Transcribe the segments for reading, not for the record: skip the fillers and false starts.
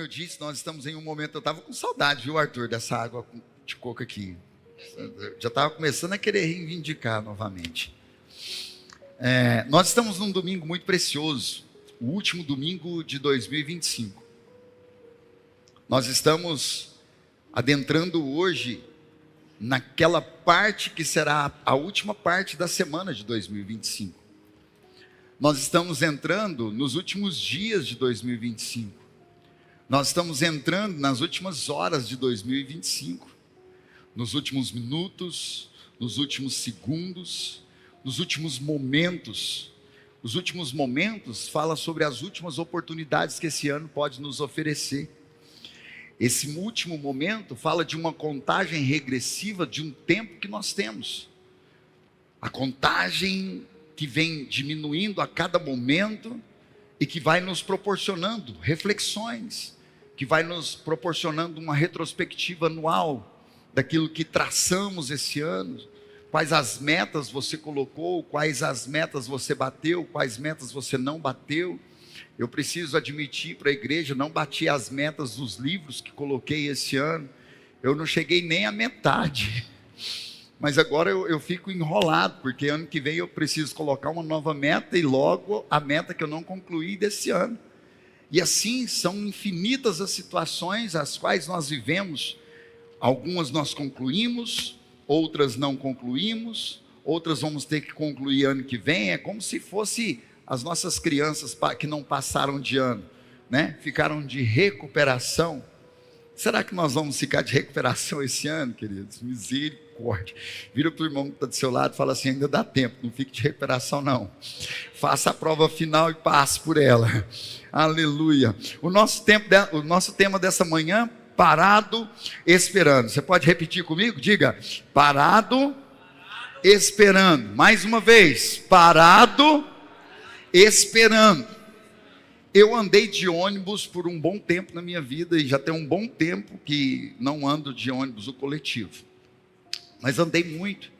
eu disse, nós estamos em um momento... Eu estava com saudade, viu, Arthur, dessa água de coco aqui. Eu já estava começando a querer reivindicar novamente. Nós estamos num domingo muito precioso, o último domingo de 2025. Nós estamos adentrando hoje naquela parte que será a última parte da semana de 2025. Nós estamos entrando nos últimos dias de 2025. Nós estamos entrando nas últimas horas de 2025. Nos últimos minutos, nos últimos segundos, nos últimos momentos. Os últimos momentos fala sobre as últimas oportunidades que esse ano pode nos oferecer. Esse último momento fala de uma contagem regressiva de um tempo que nós temos. A contagem que vem diminuindo a cada momento e que vai nos proporcionando reflexões, que vai nos proporcionando uma retrospectiva anual daquilo que traçamos esse ano, quais as metas você colocou, quais as metas você bateu, quais metas você não bateu. Eu preciso admitir para a igreja, não bati as metas dos livros que coloquei esse ano, eu não cheguei nem à metade, mas agora eu fico enrolado, porque ano que vem eu preciso colocar uma nova meta e logo a meta que eu não concluí desse ano. E assim são infinitas as situações as quais nós vivemos. Algumas nós concluímos, outras não concluímos, outras vamos ter que concluir ano que vem. É como se fosse as nossas crianças que não passaram de ano, né? Ficaram de recuperação. Será que nós vamos ficar de recuperação esse ano, queridos? Misericórdia. Vira para o irmão que está do seu lado e fala assim: ainda dá tempo, não fique de recuperação não. Faça a prova final e passe por ela. Aleluia. O nosso tema dessa manhã, parado, esperando. Você pode repetir comigo? Diga: parado, esperando. Mais uma vez: parado, esperando. Eu andei de ônibus por um bom tempo na minha vida, e já tem um bom tempo que não ando de ônibus o coletivo, mas andei muito.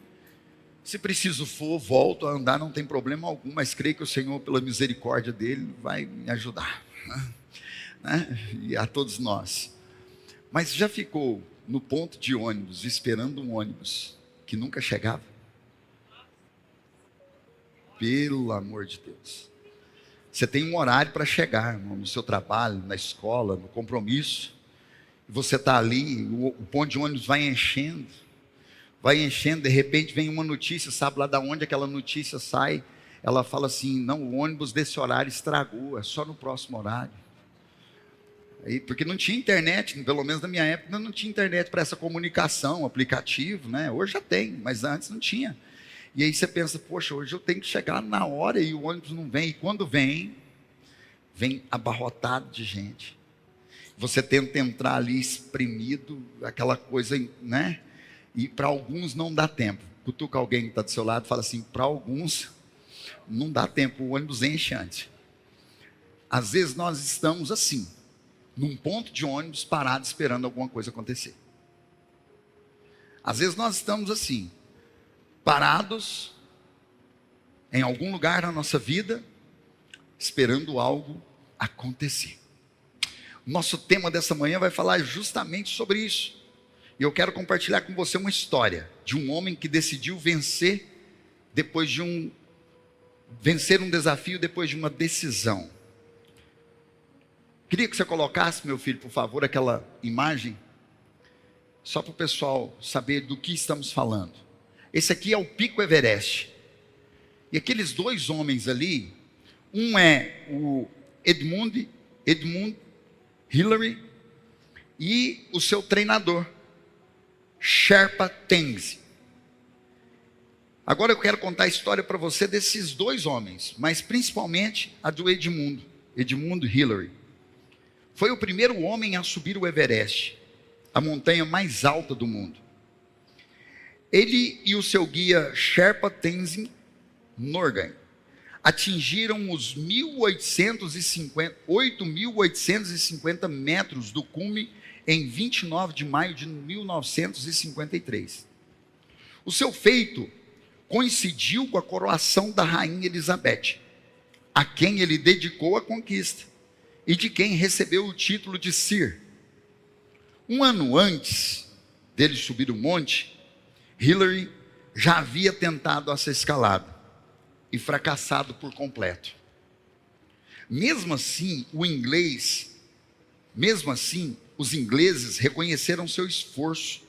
Se preciso for, volto a andar, não tem problema algum, mas creio que o Senhor, pela misericórdia dele, vai me ajudar, né? E a todos nós. Mas já ficou no ponto de ônibus, esperando um ônibus que nunca chegava? Pelo amor de Deus. Você tem um horário para chegar no seu trabalho, na escola, no compromisso. E você está ali, o ponto de ônibus vai enchendo, de repente vem uma notícia, sabe lá de onde aquela notícia sai? Ela fala assim: não, o ônibus desse horário estragou, é só no próximo horário. Aí, porque não tinha internet, pelo menos na minha época não tinha internet para essa comunicação, aplicativo, né? Hoje já tem, mas antes não tinha. E aí você pensa: poxa, hoje eu tenho que chegar na hora e o ônibus não vem. E quando vem abarrotado de gente. Você tenta entrar ali espremido, aquela coisa, né? E para alguns não dá tempo. Cutuca alguém que está do seu lado e fala assim: para alguns não dá tempo, o ônibus enche antes. Às vezes nós estamos assim, num ponto de ônibus parado esperando alguma coisa acontecer. Às vezes nós estamos assim, parados em algum lugar na nossa vida, esperando algo acontecer. Nosso tema dessa manhã vai falar justamente sobre isso. E eu quero compartilhar com você uma história de um homem que decidiu vencer um desafio depois de uma decisão. Queria que você colocasse, meu filho, por favor, aquela imagem, só para o pessoal saber do que estamos falando. Esse aqui é o Pico Everest. E aqueles dois homens ali, um é o Edmund Hillary e o seu treinador, Sherpa Tenzing. Agora eu quero contar a história para você desses dois homens, mas principalmente a do Edmund Hillary. Foi o primeiro homem a subir o Everest, a montanha mais alta do mundo. Ele e o seu guia Sherpa Tenzing Norgay atingiram os 8.850 metros do cume em 29 de maio de 1953. O seu feito coincidiu com a coroação da rainha Elizabeth, a quem ele dedicou a conquista, e de quem recebeu o título de Sir. Um ano antes dele subir o monte, Hillary já havia tentado essa escalada e fracassado por completo. Mesmo assim, os ingleses reconheceram seu esforço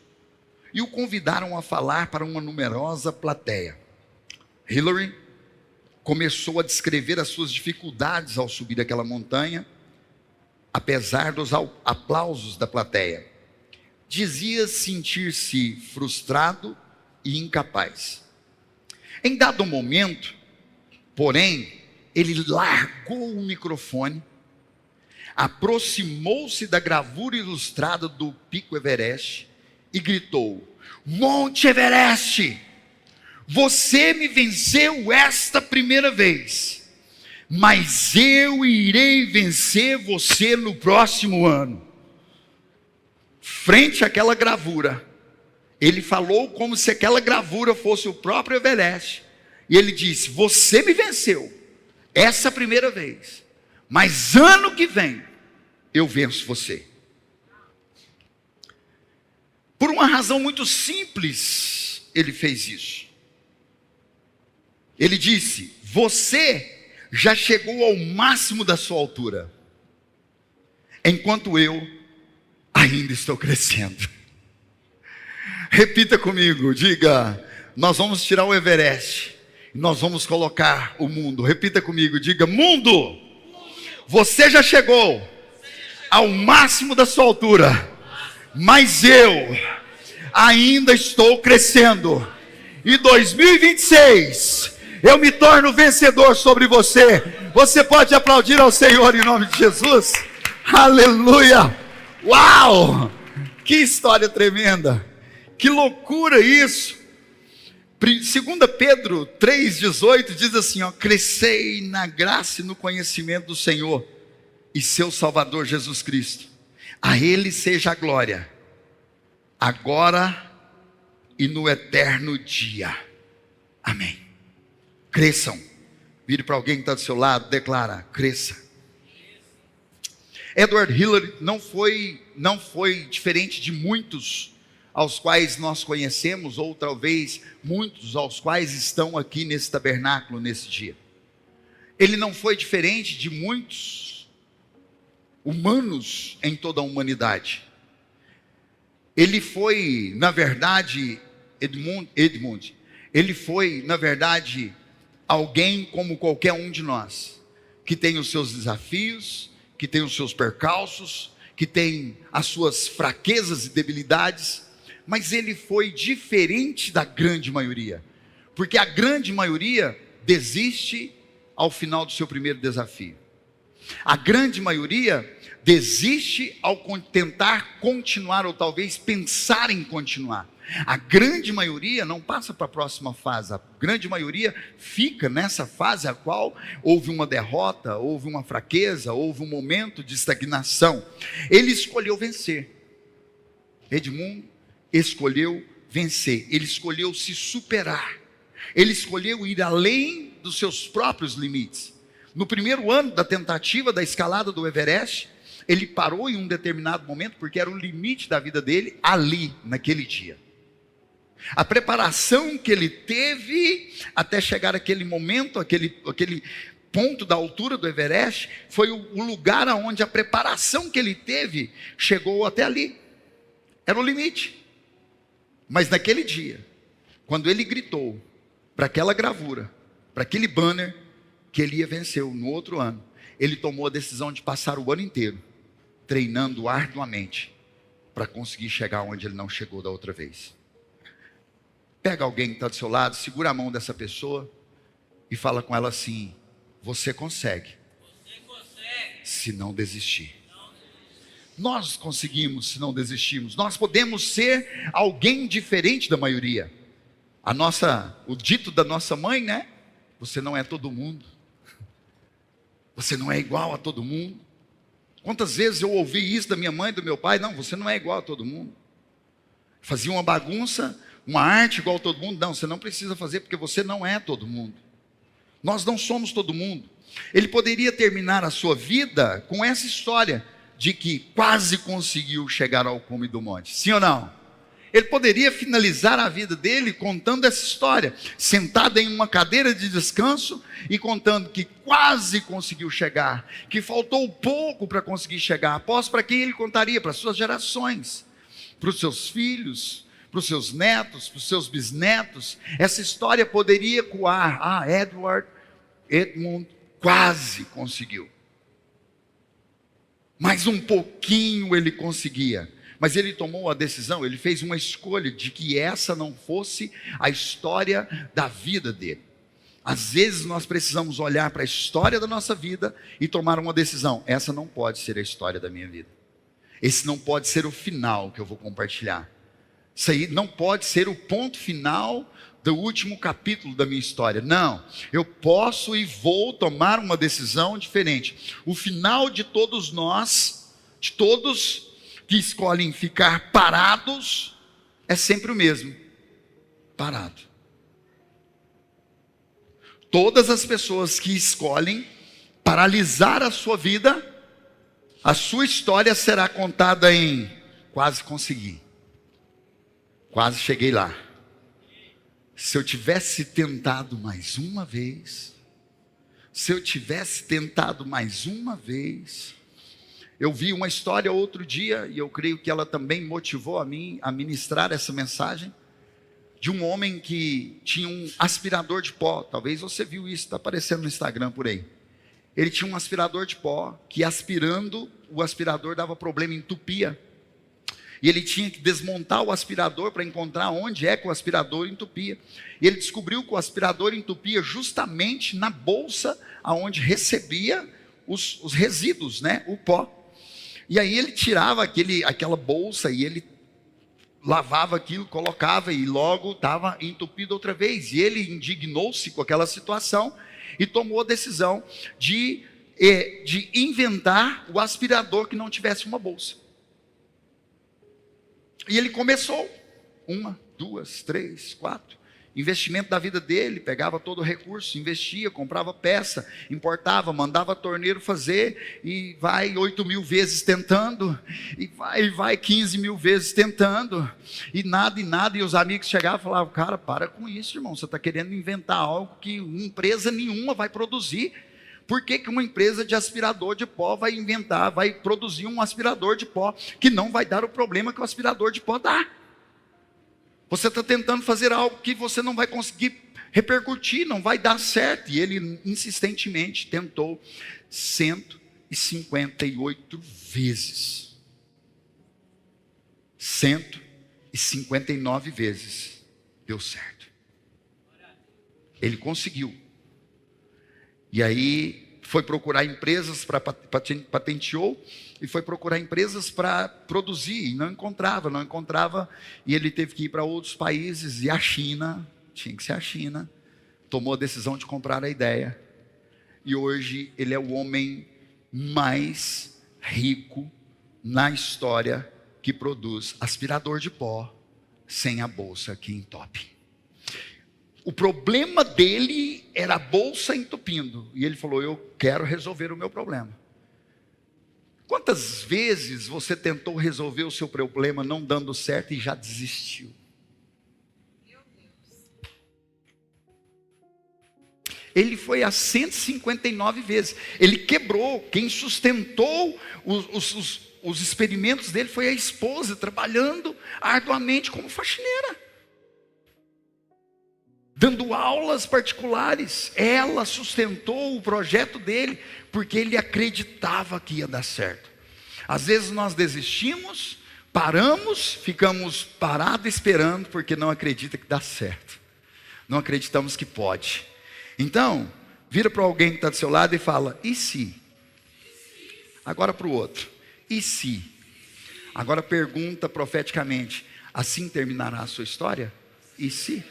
e o convidaram a falar para uma numerosa plateia. Hillary começou a descrever as suas dificuldades ao subir aquela montanha, apesar dos aplausos da plateia. Dizia sentir-se frustrado e incapaz. Em dado momento, porém, ele largou o microfone, aproximou-se da gravura ilustrada do Pico Everest e gritou: Monte Everest, você me venceu esta primeira vez, mas eu irei vencer você no próximo ano. Frente àquela gravura, ele falou como se aquela gravura fosse o próprio Everest, e ele disse: você me venceu essa primeira vez, mas ano que vem eu venço você. Por uma razão muito simples, ele fez isso. Ele disse: você já chegou ao máximo da sua altura, enquanto eu ainda estou crescendo. Repita comigo, diga: nós vamos tirar o Everest, nós vamos colocar o mundo. Repita comigo, diga: mundo, você já chegou ao máximo da sua altura, mas eu ainda estou crescendo. E 2026 eu me torno vencedor sobre você. Você pode aplaudir ao Senhor em nome de Jesus? Aleluia! Uau! Que história tremenda! Que loucura isso! 2 Pedro 3,18 diz assim, ó: crescei na graça e no conhecimento do Senhor e seu Salvador Jesus Cristo. A Ele seja a glória, agora e no eterno dia. Amém. Cresçam. Vire para alguém que está do seu lado, declara: cresça. Edward Hillary não foi diferente de muitos aos quais nós conhecemos, ou talvez muitos aos quais estão aqui nesse tabernáculo nesse dia. Ele não foi diferente de muitos humanos em toda a humanidade. Ele foi, na verdade, Edmund, ele foi, na verdade, alguém como qualquer um de nós, que tem os seus desafios, que tem os seus percalços, que tem as suas fraquezas e debilidades, mas ele foi diferente da grande maioria, porque a grande maioria desiste ao final do seu primeiro desafio. A grande maioria desiste ao tentar continuar, ou talvez pensar em continuar. A grande maioria não passa para a próxima fase. A grande maioria fica nessa fase a qual houve uma derrota, houve uma fraqueza, houve um momento de estagnação. Ele escolheu vencer. Edmund escolheu vencer. Ele escolheu se superar. Ele escolheu ir além dos seus próprios limites. No primeiro ano da tentativa da escalada do Everest, ele parou em um determinado momento, porque era o limite da vida dele ali, naquele dia. A preparação que ele teve até chegar àquele momento, aquele ponto da altura do Everest, foi o lugar onde a preparação que ele teve chegou até ali. Era o limite. Mas naquele dia, quando ele gritou para aquela gravura, para aquele banner, que ele ia vencer no outro ano, ele tomou a decisão de passar o ano inteiro treinando arduamente para conseguir chegar onde ele não chegou da outra vez. Pega alguém que está do seu lado, segura a mão dessa pessoa e fala com ela assim: você consegue, se não desistir. Nós conseguimos se não desistirmos. Nós podemos ser alguém diferente da maioria. O dito da nossa mãe, né? Você não é todo mundo. Você não é igual a todo mundo. Quantas vezes eu ouvi isso da minha mãe e do meu pai? Não, você não é igual a todo mundo. Fazia uma bagunça, uma arte igual a todo mundo. Não, você não precisa fazer, porque você não é todo mundo. Nós não somos todo mundo. Ele poderia terminar a sua vida com essa história de que quase conseguiu chegar ao cume do monte. Sim ou não? Ele poderia finalizar a vida dele contando essa história, sentado em uma cadeira de descanso e contando que quase conseguiu chegar, que faltou pouco para conseguir chegar. Após, para quem ele contaria? Para suas gerações, para os seus filhos, para os seus netos, para os seus bisnetos. Essa história poderia ecoar. Edmund quase conseguiu. Mais um pouquinho ele conseguia. Mas ele tomou a decisão, ele fez uma escolha de que essa não fosse a história da vida dele. Às vezes nós precisamos olhar para a história da nossa vida e tomar uma decisão. Essa não pode ser a história da minha vida. Esse não pode ser o final que eu vou compartilhar. Isso aí não pode ser o ponto final do último capítulo da minha história. Não, eu posso e vou tomar uma decisão diferente. O final de todos nós, de todos que escolhem ficar parados, é sempre o mesmo: parado. Todas as pessoas que escolhem paralisar a sua vida, a sua história será contada em quase consegui, quase cheguei lá. Se eu tivesse tentado mais uma vez, se eu tivesse tentado mais uma vez. Eu vi uma história outro dia, e eu creio que ela também motivou a mim a ministrar essa mensagem, de um homem que tinha um aspirador de pó. Talvez você viu isso, está aparecendo no Instagram por aí. Ele tinha um aspirador de pó, que aspirando, o aspirador dava problema, entupia. E ele tinha que desmontar o aspirador para encontrar onde é que o aspirador entupia. E ele descobriu que o aspirador entupia justamente na bolsa aonde recebia os resíduos, né? O pó. E aí ele tirava aquela bolsa e ele lavava aquilo, colocava e logo estava entupido outra vez. E ele indignou-se com aquela situação e tomou a decisão de inventar o aspirador que não tivesse uma bolsa. E ele começou, 1, 2, 3, 4, investimento da vida dele, pegava todo o recurso, investia, comprava peça, importava, mandava torneiro fazer, e vai 8.000 vezes tentando, e vai 15.000 vezes tentando, e nada, e os amigos chegavam e falavam: cara, para com isso, irmão, você está querendo inventar algo que empresa nenhuma vai produzir. Por que uma empresa de aspirador de pó vai produzir um aspirador de pó que não vai dar o problema que o aspirador de pó dá? Você está tentando fazer algo que você não vai conseguir repercutir, não vai dar certo. E ele insistentemente tentou 158 vezes. 159 vezes deu certo. Ele conseguiu. E aí foi procurar empresas para patenteou, e foi procurar empresas para produzir, e não encontrava, e ele teve que ir para outros países, e a China, tinha que ser a China, tomou a decisão de comprar a ideia, e hoje ele é o homem mais rico na história que produz aspirador de pó sem a bolsa que entope. O problema dele era a bolsa entupindo, e ele falou: eu quero resolver o meu problema. Quantas vezes você tentou resolver o seu problema não dando certo e já desistiu? Ele foi a 159 vezes. Ele quebrou. Quem sustentou os experimentos dele foi a esposa, trabalhando arduamente como faxineira, dando aulas particulares. Ela sustentou o projeto dele, porque ele acreditava que ia dar certo. Às vezes nós desistimos, paramos, ficamos parados esperando, porque não acredita que dá certo, não acreditamos que pode. Então, vira para alguém que está do seu lado e fala: e se? Agora para o outro: e se? Agora pergunta profeticamente: assim terminará a sua história? E se?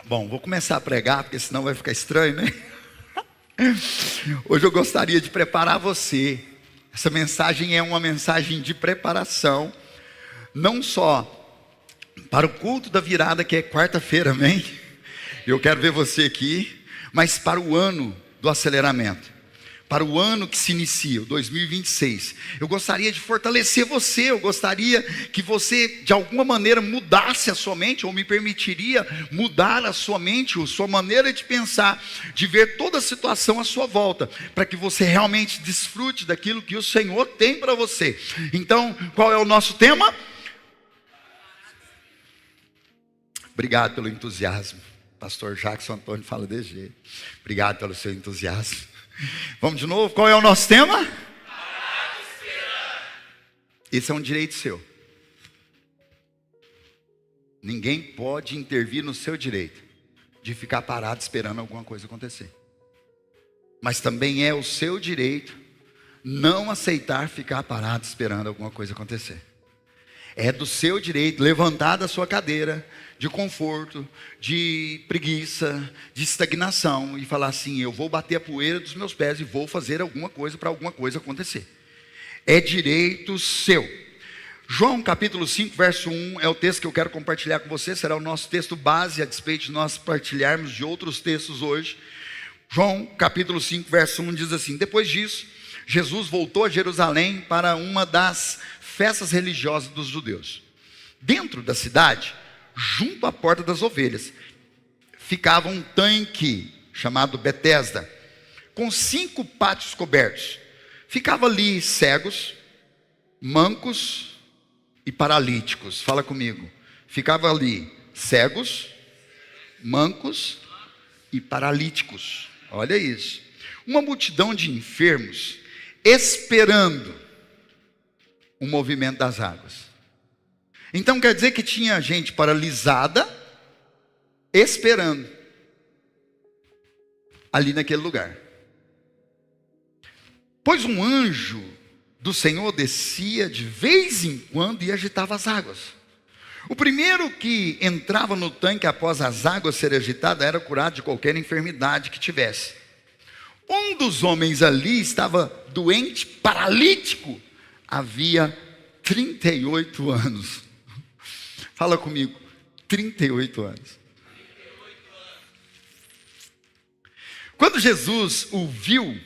Bom, vou começar a pregar, porque senão vai ficar estranho, né? Hoje eu gostaria de preparar você. Essa mensagem é uma mensagem de preparação, não só para o culto da virada, que é quarta-feira, amém? Eu quero ver você aqui, mas para o ano do aceleramento, para o ano que se inicia, o 2026, eu gostaria de fortalecer você, eu gostaria que você de alguma maneira mudasse a sua mente, ou me permitiria mudar a sua mente, a sua maneira de pensar, de ver toda a situação à sua volta, para que você realmente desfrute daquilo que o Senhor tem para você. Então, qual é o nosso tema? Obrigado pelo entusiasmo. Pastor Jackson Antônio fala desse jeito. Obrigado pelo seu entusiasmo. Vamos de novo, qual é o nosso tema? Esse é um direito seu. Ninguém pode intervir no seu direito de ficar parado esperando alguma coisa acontecer. Mas também é o seu direito não aceitar ficar parado esperando alguma coisa acontecer. É do seu direito levantar da sua cadeira de conforto, de preguiça, de estagnação e falar assim: eu vou bater a poeira dos meus pés e vou fazer alguma coisa para alguma coisa acontecer. É direito seu. João capítulo 5, verso 1 é o texto que eu quero compartilhar com você. Será o nosso texto base, a despeito de nós partilharmos de outros textos hoje. João capítulo 5, verso 1 diz assim: depois disso, Jesus voltou a Jerusalém para uma das festas religiosas dos judeus. Dentro da cidade, junto à porta das ovelhas, ficava um tanque chamado Betesda, com 5 pátios cobertos. Ficava ali cegos, mancos e paralíticos. Fala comigo. Ficava ali cegos, mancos e paralíticos. Olha isso. Uma multidão de enfermos esperando o movimento das águas. Então quer dizer que tinha gente paralisada, esperando, ali naquele lugar. Pois um anjo do Senhor descia de vez em quando e agitava as águas. O primeiro que entrava no tanque após as águas serem agitadas era curado de qualquer enfermidade que tivesse. Um dos homens ali estava doente, paralítico, havia 38 anos. Fala comigo, 38 anos. Quando Jesus o viu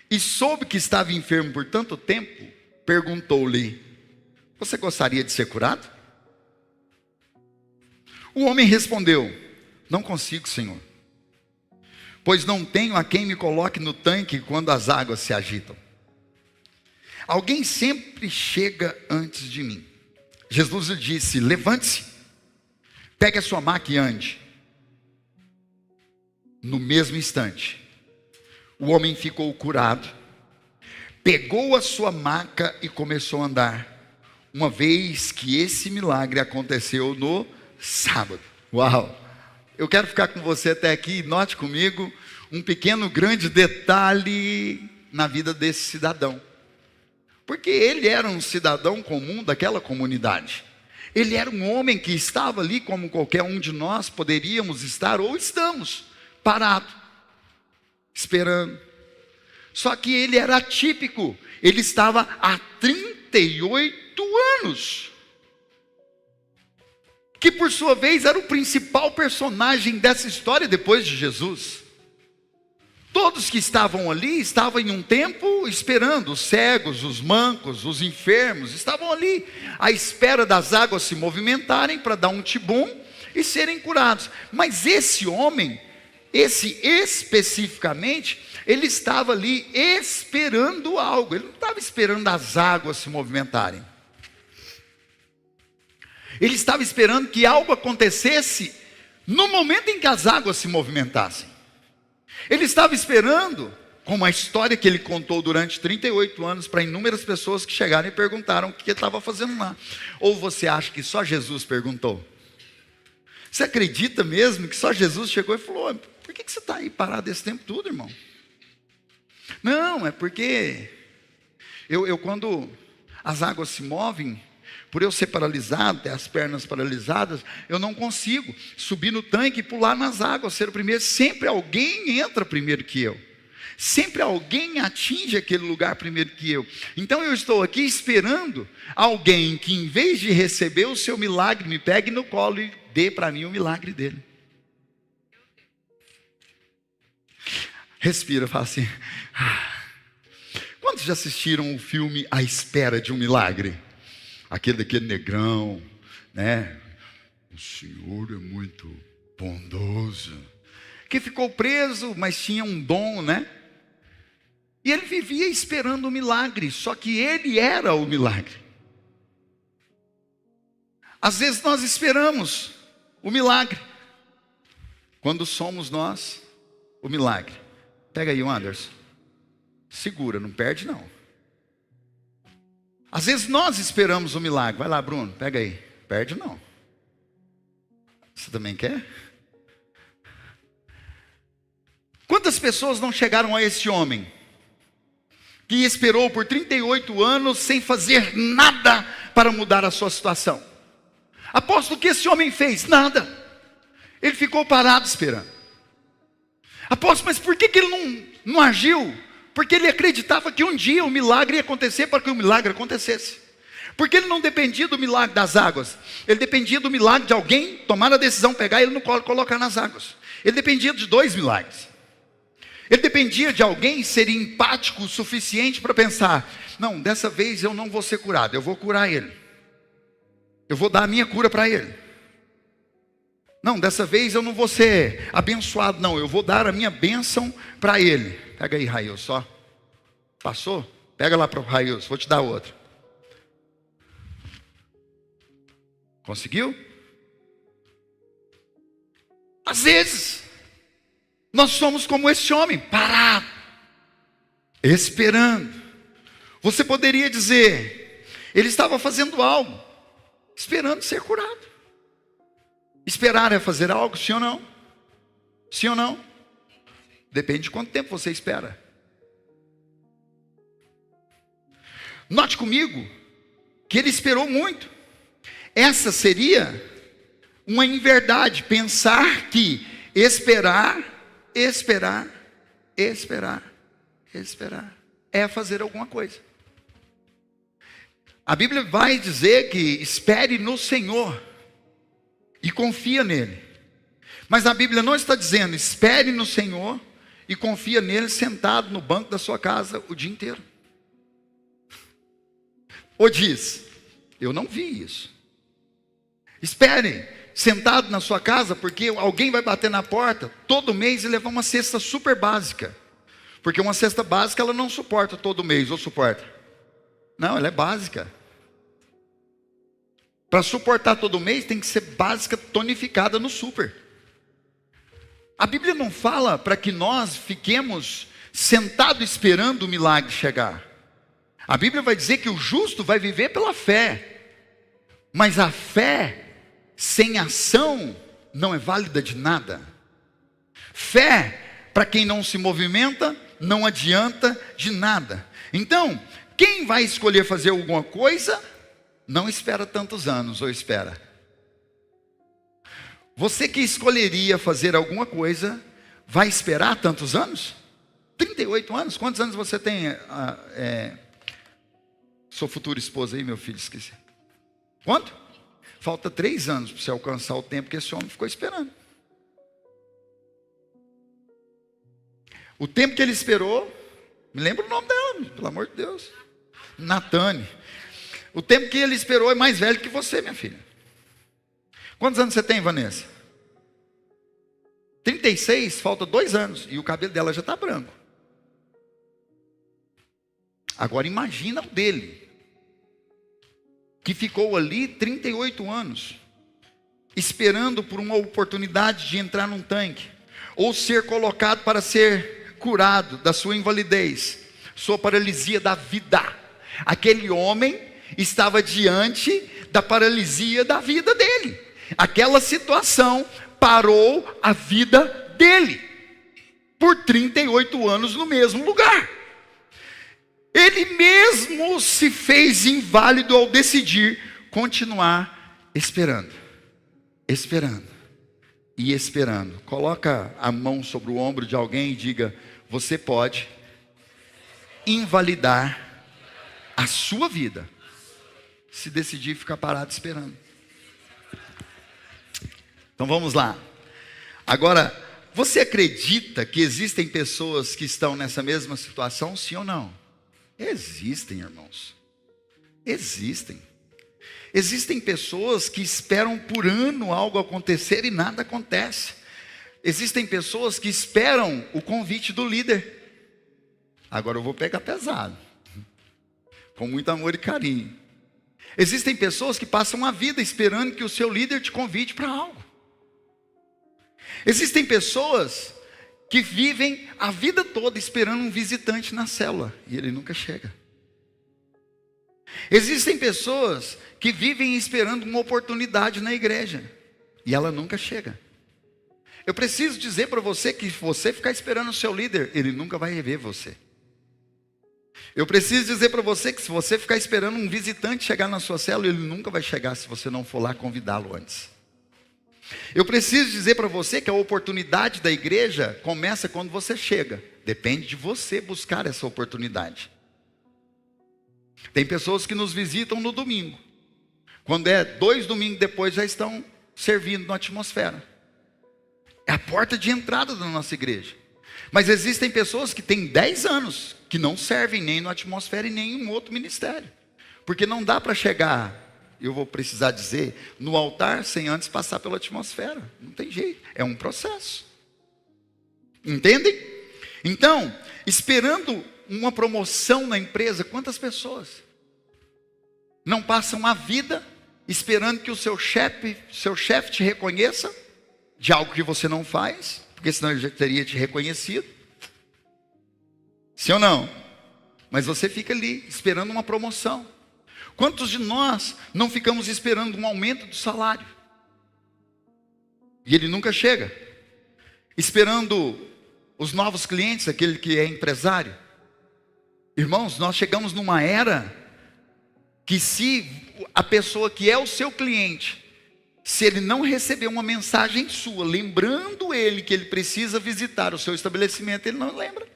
e soube que estava enfermo por tanto tempo, perguntou-lhe: você gostaria de ser curado? O homem respondeu: não consigo, Senhor, pois não tenho a quem me coloque no tanque quando as águas se agitam. Alguém sempre chega antes de mim. Jesus lhe disse: levante-se, pegue a sua maca e ande. No mesmo instante, o homem ficou curado, pegou a sua maca e começou a andar, uma vez que esse milagre aconteceu no sábado. Uau! Eu quero ficar com você até aqui. Note comigo um pequeno, grande detalhe na vida desse cidadão. Porque ele era um cidadão comum daquela comunidade. Ele era um homem que estava ali como qualquer um de nós poderíamos estar ou estamos, parado, esperando. Só que ele era atípico. Ele estava há 38 anos. Que por sua vez era o principal personagem dessa história depois de Jesus. Todos que estavam ali estavam em um tempo esperando, os cegos, os mancos, os enfermos, estavam ali à espera das águas se movimentarem para dar um tibum e serem curados. Mas esse homem, esse especificamente, ele estava ali esperando algo, ele não estava esperando as águas se movimentarem. Ele estava esperando que algo acontecesse no momento em que as águas se movimentassem. Ele estava esperando, como a história que ele contou durante 38 anos para inúmeras pessoas que chegaram e perguntaram o que ele estava fazendo lá. Ou você acha que só Jesus perguntou? Você acredita mesmo que só Jesus chegou e falou: por que você está aí parado esse tempo todo, irmão? Não, é porque eu quando as águas se movem, por eu ser paralisado, ter as pernas paralisadas, eu não consigo subir no tanque e pular nas águas, ser o primeiro. Sempre alguém entra primeiro que eu. Sempre alguém atinge aquele lugar primeiro que eu. Então eu estou aqui esperando alguém que, em vez de receber o seu milagre, me pegue no colo e dê para mim o milagre dele. Respira, fala assim. Quantos já assistiram o filme A Espera de um Milagre? Aquele daquele negrão, né? O Senhor é muito bondoso. Que ficou preso, mas tinha um dom, né? E ele vivia esperando o milagre, só que ele era o milagre. Às vezes nós esperamos o milagre, quando somos nós o milagre. Pega aí o Anderson. Segura, não perde não. Às vezes nós esperamos o milagre. Vai lá, Bruno, pega aí. Perde não. Você também quer? Quantas pessoas não chegaram a esse homem, que esperou por 38 anos sem fazer nada para mudar a sua situação? Aposto que esse homem fez nada. Ele ficou parado esperando. Aposto, mas por que ele não agiu? Porque ele acreditava que um dia o milagre ia acontecer para que o milagre acontecesse. Porque ele não dependia do milagre das águas. Ele dependia do milagre de alguém tomar a decisão, pegar ele no colo e colocar nas águas. Ele dependia de 2 milagres. Ele dependia de alguém ser empático o suficiente para pensar: não, dessa vez eu não vou ser curado, eu vou curar ele. Eu vou dar a minha cura para ele. Não, dessa vez eu não vou ser abençoado, não, eu vou dar a minha bênção para ele. Pega aí, Rail, só. Passou? Pega lá para o Rail, vou te dar outro. Conseguiu? Às vezes, nós somos como esse homem, parado, esperando. Você poderia dizer, ele estava fazendo algo, esperando ser curado. Esperar é fazer algo, sim ou não? Sim ou não? Depende de quanto tempo você espera. Note comigo que ele esperou muito. Essa seria uma inverdade, pensar que esperar é fazer alguma coisa. A Bíblia vai dizer que espere no Senhor e confia nele. Mas a Bíblia não está dizendo espere no Senhor e confia nele sentado no banco da sua casa o dia inteiro. Ou diz, eu não vi isso. Espere sentado na sua casa, porque alguém vai bater na porta todo mês e levar uma cesta super básica. Porque uma cesta básica ela não suporta todo mês, ou suporta? Não, ela é básica. Para suportar todo mês tem que ser básica, tonificada no super. A Bíblia não fala para que nós fiquemos sentados esperando o milagre chegar. A Bíblia vai dizer que o justo vai viver pela fé. Mas a fé sem ação não é válida de nada. Fé, para quem não se movimenta, não adianta de nada. Então, quem vai escolher fazer alguma coisa, não espera tantos anos, ou espera? Você que escolheria fazer alguma coisa, vai esperar tantos anos? 38 anos? Quantos anos você tem? Sua futura esposa aí, meu filho, esqueci. Quanto? Falta 3 anos para você alcançar o tempo que esse homem ficou esperando. O tempo que ele esperou, me lembra o nome dela, pelo amor de Deus. Natane. O tempo que ele esperou é mais velho que você, minha filha. Quantos anos você tem, Vanessa? 36, falta 2 anos. E o cabelo dela já está branco. Agora imagina o dele, que ficou ali 38 anos, esperando por uma oportunidade de entrar num tanque, ou ser colocado para ser curado da sua invalidez, sua paralisia da vida. Aquele homem estava diante da paralisia da vida dele. Aquela situação parou a vida dele, por 38 anos no mesmo lugar. Ele mesmo se fez inválido ao decidir continuar esperando, esperando e esperando. Coloca a mão sobre o ombro de alguém e diga: você pode invalidar a sua vida se decidir ficar parado esperando. Então vamos lá. Agora, você acredita que existem pessoas que estão nessa mesma situação, sim ou não? Existem, irmãos. Existem. Existem pessoas que esperam por ano algo acontecer e nada acontece. Existem pessoas que esperam o convite do líder. Agora eu vou pegar pesado, com muito amor e carinho. Existem pessoas que passam a vida esperando que o seu líder te convide para algo. Existem pessoas que vivem a vida toda esperando um visitante na célula e ele nunca chega. Existem pessoas que vivem esperando uma oportunidade na igreja e ela nunca chega. Eu preciso dizer para você que se você ficar esperando o seu líder, ele nunca vai rever você. Eu preciso dizer para você que se você ficar esperando um visitante chegar na sua célula, ele nunca vai chegar se você não for lá convidá-lo antes. Eu preciso dizer para você que a oportunidade da igreja começa quando você chega. Depende de você buscar essa oportunidade. Tem pessoas que nos visitam no domingo. Quando é 2 domingos depois, já estão servindo na atmosfera. É a porta de entrada da nossa igreja. Mas existem pessoas que têm 10 anos que não servem nem na atmosfera e nem em um outro ministério. Porque não dá para chegar, eu vou precisar dizer, no altar sem antes passar pela atmosfera. Não tem jeito, é um processo. Entendem? Então, esperando uma promoção na empresa, quantas pessoas não passam a vida esperando que o seu chefe te reconheça de algo que você não faz, porque senão ele já teria te reconhecido. Sim ou não? Mas você fica ali esperando uma promoção. Quantos de nós não ficamos esperando um aumento do salário? E ele nunca chega. Esperando os novos clientes, aquele que é empresário. Irmãos, nós chegamos numa era que se a pessoa que é o seu cliente, se ele não receber uma mensagem sua, lembrando ele que ele precisa visitar o seu estabelecimento, ele não lembra.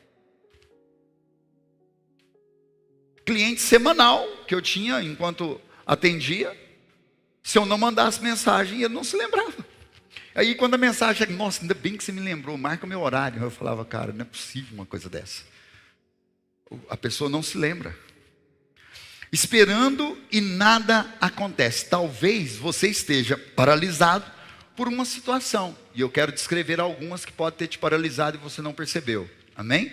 Cliente semanal que eu tinha enquanto atendia, se eu não mandasse mensagem, ele não se lembrava. Aí quando a mensagem chega, nossa, ainda bem que você me lembrou, marca meu horário. Eu falava, cara, não é possível uma coisa dessa. A pessoa não se lembra. Esperando e nada acontece. Talvez você esteja paralisado por uma situação. E eu quero descrever algumas que podem ter te paralisado e você não percebeu. Amém?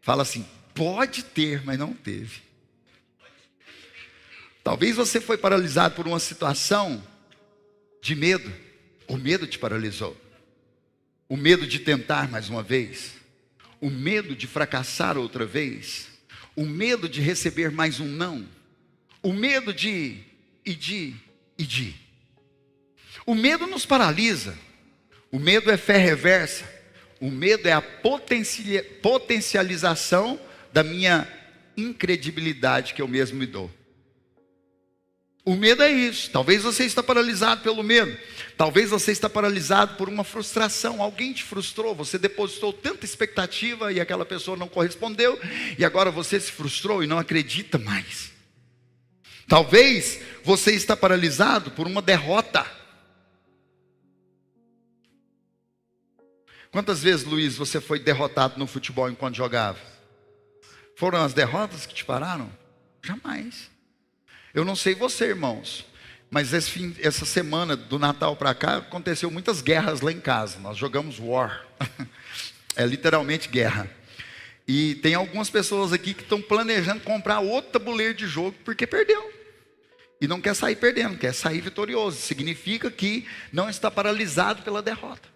Fala assim, pode ter, mas não teve. Talvez você foi paralisado por uma situação de medo. O medo te paralisou. O medo de tentar mais uma vez. O medo de fracassar outra vez. O medo de receber mais um não. O medo de. O medo nos paralisa. O medo é fé reversa. O medo é a potencialização da minha incredibilidade que eu mesmo me dou. O medo é isso. Talvez você está paralisado pelo medo. Talvez você está paralisado por uma frustração. Alguém te frustrou, você depositou tanta expectativa e aquela pessoa não correspondeu. E agora você se frustrou e não acredita mais. Talvez você está paralisado por uma derrota. Quantas vezes, Luiz, você foi derrotado no futebol enquanto jogava? Foram as derrotas que te pararam? Jamais. Eu não sei você, irmãos, mas essa semana do Natal para cá aconteceu muitas guerras lá em casa. Nós jogamos War, é literalmente guerra. E tem algumas pessoas aqui que estão planejando comprar outro tabuleiro de jogo porque perdeu. E não quer sair perdendo, quer sair vitorioso. Significa que não está paralisado pela derrota.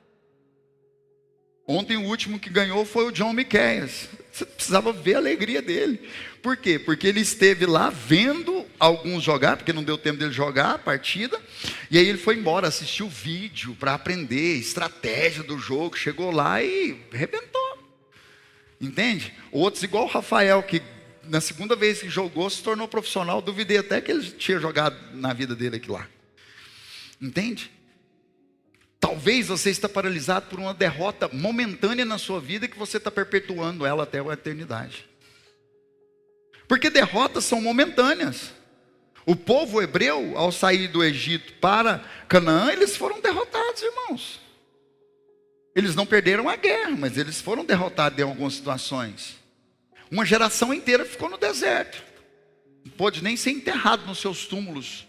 Ontem o último que ganhou foi o John Miqueias. Você precisava ver a alegria dele. Por quê? Porque ele esteve lá vendo alguns jogar, porque não deu tempo dele jogar a partida. E aí ele foi embora, assistiu o vídeo para aprender estratégia do jogo. Chegou lá e arrebentou. Entende? Outros igual o Rafael, que na segunda vez que jogou se tornou profissional. Duvidei até que ele tinha jogado na vida dele aqui lá. Entende? Talvez você está paralisado por uma derrota momentânea na sua vida que você está perpetuando ela até a eternidade. Porque derrotas são momentâneas. O povo hebreu, ao sair do Egito para Canaã, eles foram derrotados, irmãos. Eles não perderam a guerra, mas eles foram derrotados em algumas situações. Uma geração inteira ficou no deserto. Não pôde nem ser enterrado nos seus túmulos.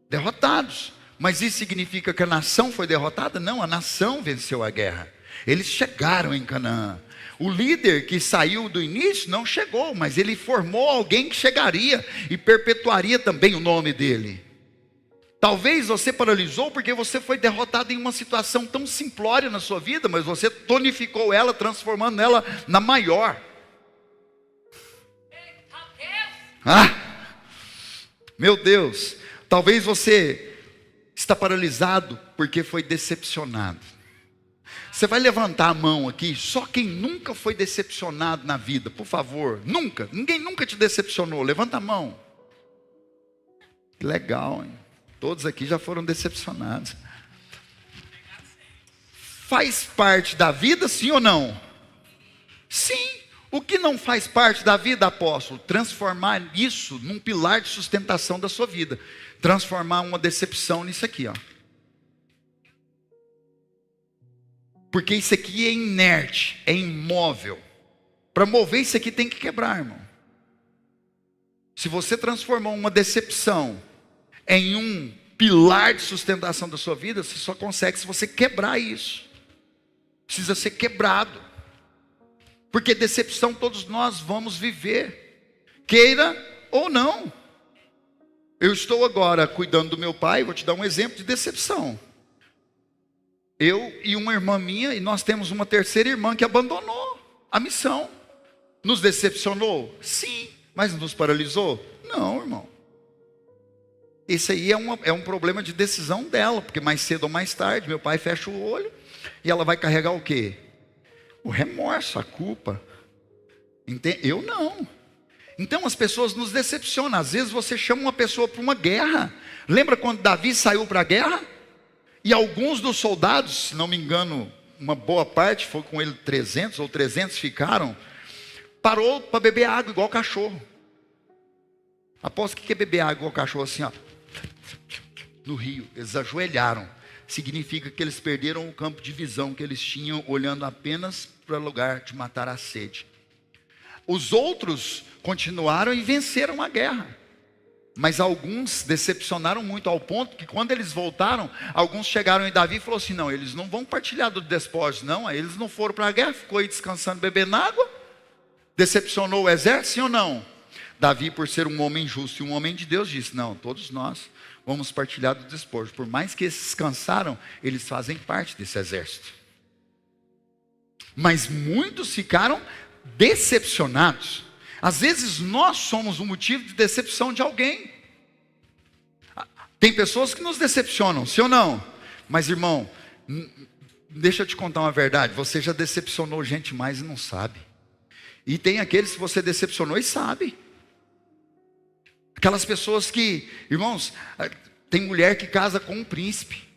Derrotados. Mas isso significa que a nação foi derrotada? Não, a nação venceu a guerra. Eles chegaram em Canaã. O líder que saiu do início não chegou, mas ele formou alguém que chegaria e perpetuaria também o nome dele. Talvez você paralisou porque você foi derrotado em uma situação tão simplória na sua vida, mas você tonificou ela, transformando ela na maior. Meu Deus, talvez você está paralisado porque foi decepcionado. Você vai levantar a mão aqui, só quem nunca foi decepcionado na vida, por favor, nunca, ninguém nunca te decepcionou, levanta a mão. Que legal, hein? Todos aqui já foram decepcionados. Faz parte da vida, sim ou não? Sim. O que não faz parte da vida, apóstolo? Transformar isso num pilar de sustentação da sua vida. Transformar uma decepção nisso aqui, ó. Porque isso aqui é inerte, é imóvel. Para mover isso aqui tem que quebrar, irmão. Se você transformou uma decepção em um pilar de sustentação da sua vida, você só consegue se você quebrar isso. Precisa ser quebrado. Porque decepção todos nós vamos viver, queira ou não. Eu estou agora cuidando do meu pai, vou te dar um exemplo de decepção. Eu e uma irmã minha, e nós temos uma terceira irmã que abandonou a missão. Nos decepcionou? Sim. Mas nos paralisou? Não, irmão. Esse aí é um problema de decisão dela, porque mais cedo ou mais tarde, meu pai fecha o olho, e ela vai carregar o quê? O remorso, a culpa. Eu não. Então as pessoas nos decepcionam. Às vezes você chama uma pessoa para uma guerra. Lembra quando Davi saiu para a guerra? E alguns dos soldados, se não me engano, uma boa parte, foi com ele 300 ou 300 ficaram, parou para beber água igual cachorro. Após o que é beber água igual cachorro assim, ó, no rio? Eles ajoelharam. Significa que eles perderam o campo de visão que eles tinham, olhando apenas para o lugar de matar a sede. Os outros continuaram e venceram a guerra. Mas alguns decepcionaram muito, ao ponto que quando eles voltaram, alguns chegaram em Davi e falaram assim: não, eles não vão partilhar do despojo, não. Aí eles não foram para a guerra, ficou aí descansando, bebendo água. Decepcionou o exército, sim ou não? Davi, por ser um homem justo e um homem de Deus, disse: não, todos nós vamos partilhar do despojo. Por mais que esses descansaram, eles fazem parte desse exército. Mas muitos ficaram decepcionados. Às vezes nós somos um motivo de decepção de alguém. Tem pessoas que nos decepcionam, sim ou não? Mas irmão, deixa eu te contar uma verdade. Você já decepcionou gente mais e não sabe. E tem aqueles que você decepcionou e sabe. Aquelas pessoas que, irmãos, tem mulher que casa com um príncipe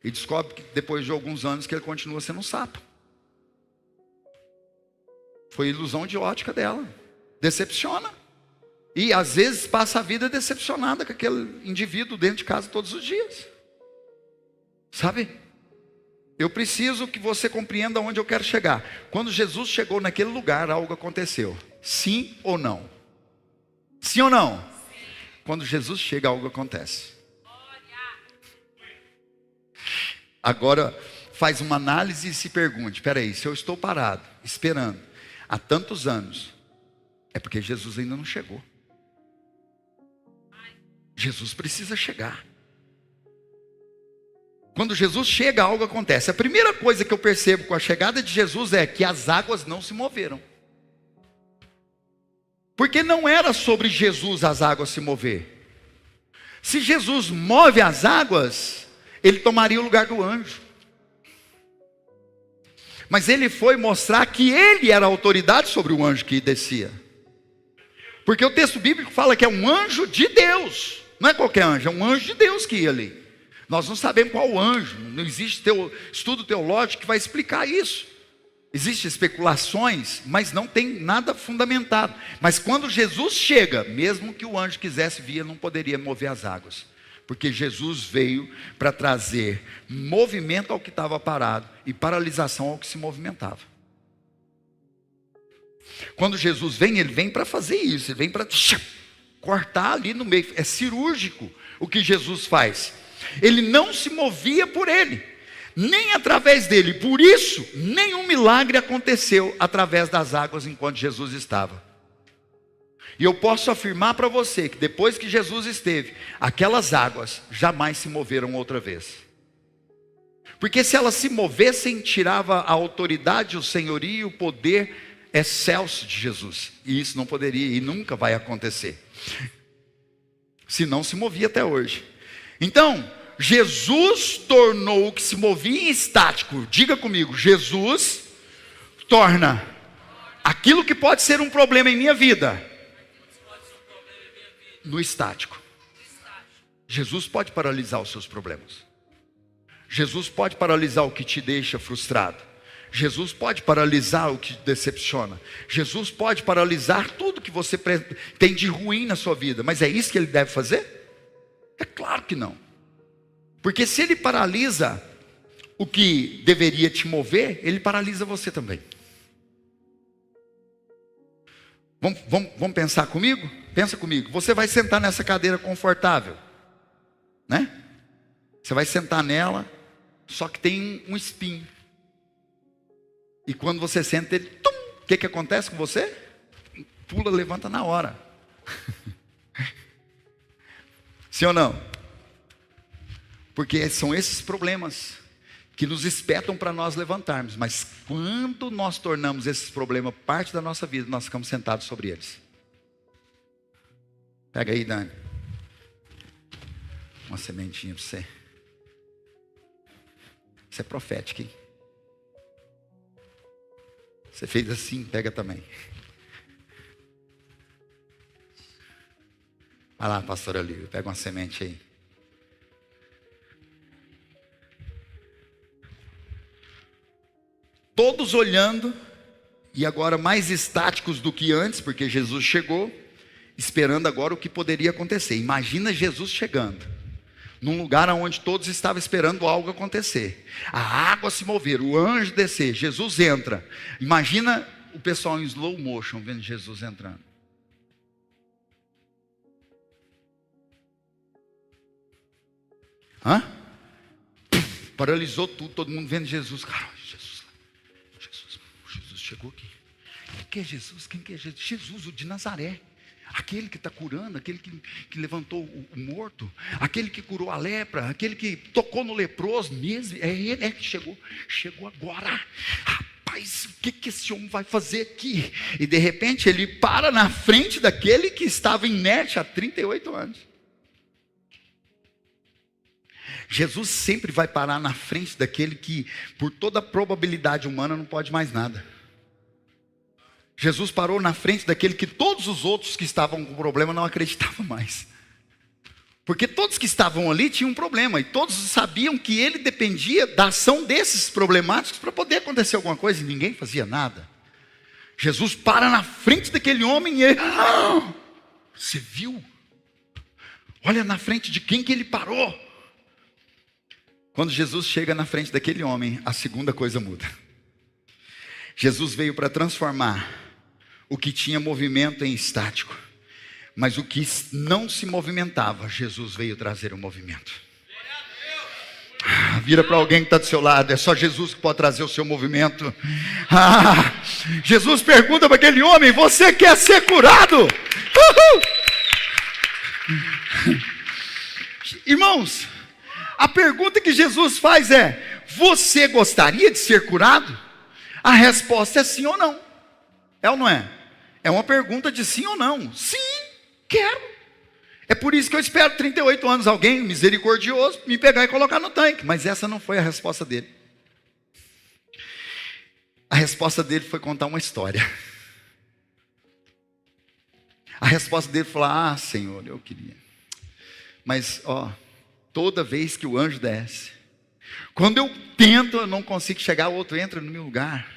e descobre que depois de alguns anos que ele continua sendo um sapo. Foi ilusão de ótica dela. Decepciona. E às vezes passa a vida decepcionada com aquele indivíduo dentro de casa todos os dias. Sabe? Eu preciso que você compreenda onde eu quero chegar. Quando Jesus chegou naquele lugar, algo aconteceu. Sim ou não? Sim ou não? Sim. Quando Jesus chega, algo acontece. Agora, faz uma análise e se pergunte: espera aí, se eu estou parado, esperando há tantos anos, é porque Jesus ainda não chegou. Jesus precisa chegar. Quando Jesus chega, algo acontece. A primeira coisa que eu percebo com a chegada de Jesus é que as águas não se moveram. Porque não era sobre Jesus as águas se mover. Se Jesus move as águas, ele tomaria o lugar do anjo. Mas ele foi mostrar que ele era a autoridade sobre o anjo que descia. Porque o texto bíblico fala que é um anjo de Deus. Não é qualquer anjo, é um anjo de Deus que ia ali. Nós não sabemos qual anjo, não existe estudo teológico que vai explicar isso. Existem especulações, mas não tem nada fundamentado. Mas quando Jesus chega, mesmo que o anjo quisesse vir, ele não poderia mover as águas. Porque Jesus veio para trazer movimento ao que estava parado e paralisação ao que se movimentava. Quando Jesus vem, ele vem para fazer isso, ele vem para cortar ali no meio. É cirúrgico o que Jesus faz. Ele não se movia por ele, nem através dele. Por isso, nenhum milagre aconteceu através das águas enquanto Jesus estava. E eu posso afirmar para você que depois que Jesus esteve, aquelas águas jamais se moveram outra vez. Porque se elas se movessem, tirava a autoridade, o senhorio e o poder excelso de Jesus. E isso não poderia e nunca vai acontecer. Se não se movia até hoje. Então, Jesus tornou o que se movia em estático. Diga comigo, Jesus torna aquilo que pode ser um problema em minha vida no estático. Jesus pode paralisar os seus problemas. Jesus pode paralisar o que te deixa frustrado. Jesus pode paralisar o que te decepciona. Jesus pode paralisar tudo que você tem de ruim na sua vida. Mas é isso que ele deve fazer? É claro que não. Porque se ele paralisa o que deveria te mover, ele paralisa você também. Vamos pensar comigo? Pensa comigo. Você vai sentar nessa cadeira confortável, né? Você vai sentar nela, só que tem um espinho. E quando você senta, ele, o que acontece com você? Pula, levanta na hora. Sim ou não? Porque são esses problemas que nos espetam para nós levantarmos. Mas quando nós tornamos esses problemas parte da nossa vida, nós ficamos sentados sobre eles. Pega aí, Dani. Uma sementinha para você. Isso é profético, hein? Você fez assim, pega também. Vai lá, pastor Olívio, pega uma semente aí. Todos olhando, e agora mais estáticos do que antes, porque Jesus chegou, esperando agora o que poderia acontecer. Imagina Jesus chegando, num lugar onde todos estavam esperando algo acontecer. A água se mover, o anjo descer, Jesus entra. Imagina o pessoal em slow motion vendo Jesus entrando. Hã? Paralisou tudo, todo mundo vendo Jesus. Cara, Jesus chegou aqui. Quem que é Jesus? Quem que é Jesus? Jesus, o de Nazaré. Aquele que está curando, aquele que levantou o morto, aquele que curou a lepra, aquele que tocou no leproso mesmo, é ele que chegou agora. Rapaz, o que esse homem vai fazer aqui? E de repente ele para na frente daquele que estava inerte há 38 anos. Jesus sempre vai parar na frente daquele que, por toda a probabilidade humana, não pode mais nada. Jesus parou na frente daquele que todos os outros que estavam com problema não acreditavam mais. Porque todos que estavam ali tinham um problema. E todos sabiam que ele dependia da ação desses problemáticos para poder acontecer alguma coisa. E ninguém fazia nada. Jesus para na frente daquele homem e ele... Você viu? Olha na frente de quem que ele parou. Quando Jesus chega na frente daquele homem, a segunda coisa muda. Jesus veio para transformar o que tinha movimento em estático. Mas o que não se movimentava, Jesus veio trazer o movimento. Vira para alguém que está do seu lado. É só Jesus que pode trazer o seu movimento. Jesus pergunta para aquele homem: você quer ser curado? Irmãos, a pergunta que Jesus faz é: você gostaria de ser curado? A resposta é sim ou não. É ou não é? É uma pergunta de sim ou não. Sim, quero. É por isso que eu espero 38 anos alguém misericordioso me pegar e colocar no tanque. Mas essa não foi a resposta dele. A resposta dele foi contar uma história. A resposta dele foi: Senhor, eu queria. Mas, toda vez que o anjo desce, quando eu tento, eu não consigo chegar, o outro entra no meu lugar.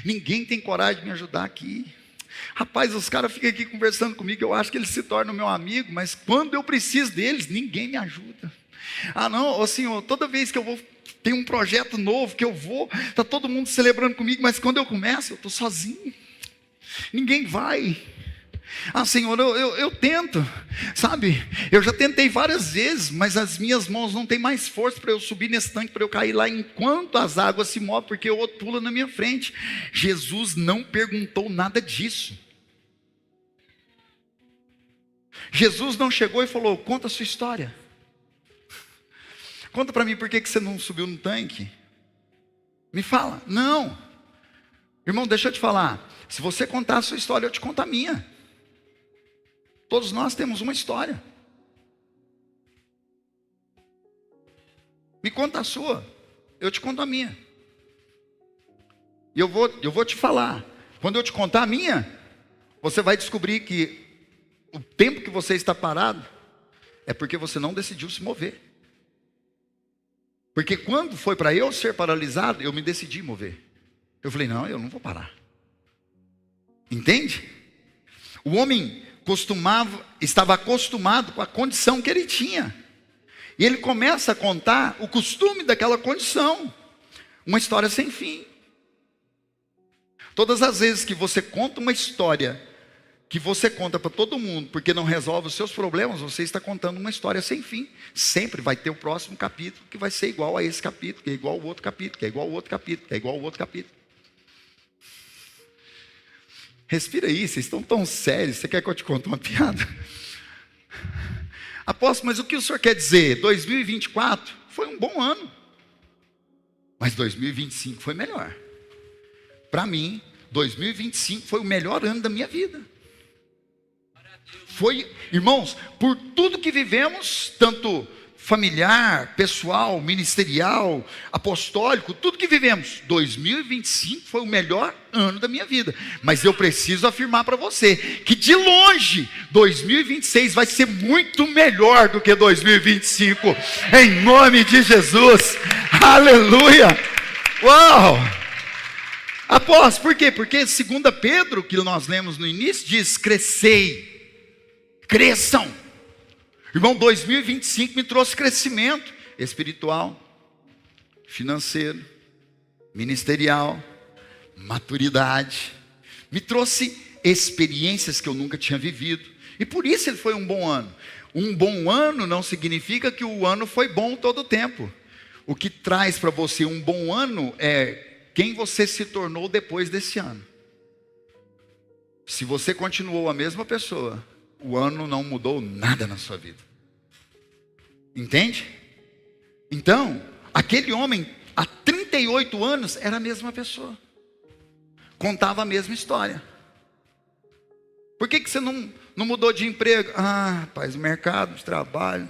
Ninguém tem coragem de me ajudar aqui. Rapaz, os caras ficam aqui conversando comigo, eu acho que eles se tornam meu amigo, mas quando eu preciso deles, ninguém me ajuda. Ah não, ô Senhor, toda vez que eu vou, tem um projeto novo que eu vou, está todo mundo celebrando comigo, mas quando eu começo, eu estou sozinho, ninguém vai. Ah Senhor, eu tento, sabe, eu já tentei várias vezes, mas as minhas mãos não têm mais força para eu subir nesse tanque, para eu cair lá enquanto as águas se movem, porque o outro pula na minha frente. Jesus não perguntou nada disso. Jesus não chegou e falou: conta a sua história, conta para mim por que você não subiu no tanque, me fala. Não, irmão, deixa eu te falar, se você contar a sua história, eu te conto a minha. Todos nós temos uma história. Me conta a sua, eu te conto a minha. E eu vou te falar, quando eu te contar a minha, você vai descobrir que o tempo que você está parado é porque você não decidiu se mover. Porque quando foi para eu ser paralisado, eu me decidi mover. Eu falei: não, eu não vou parar. Entende? O homem estava acostumado com a condição que ele tinha. E ele começa a contar o costume daquela condição. Uma história sem fim. Todas as vezes que você conta uma história, que você conta para todo mundo, porque não resolve os seus problemas, você está contando uma história sem fim. Sempre vai ter o próximo capítulo que vai ser igual a esse capítulo, que é igual ao outro capítulo, que é igual ao outro capítulo, que é igual ao outro capítulo. Respira aí, vocês estão tão sérios. Você quer que eu te conte uma piada? Apóstolo, mas o que o senhor quer dizer? 2024 foi um bom ano, mas 2025 foi melhor. Para mim, 2025 foi o melhor ano da minha vida. Foi, irmãos, por tudo que vivemos, tanto familiar, pessoal, ministerial, apostólico, tudo que vivemos, 2025 foi o melhor ano da minha vida. Mas eu preciso afirmar para você, que de longe, 2026 vai ser muito melhor do que 2025, em nome de Jesus, aleluia, uau! Apóstolo, por quê? Porque 2 Pedro, que nós lemos no início, diz: crescei, cresçam. Irmão, 2025 me trouxe crescimento espiritual, financeiro, ministerial, maturidade, me trouxe experiências que eu nunca tinha vivido, e por isso ele foi um bom ano. Um bom ano não significa que o ano foi bom todo o tempo. O que traz para você um bom ano é quem você se tornou depois desse ano. Se você continuou a mesma pessoa, o ano não mudou nada na sua vida. Entende? Então, aquele homem, há 38 anos, era a mesma pessoa. Contava a mesma história. Por que você não mudou de emprego? Ah, rapaz, o mercado de trabalho.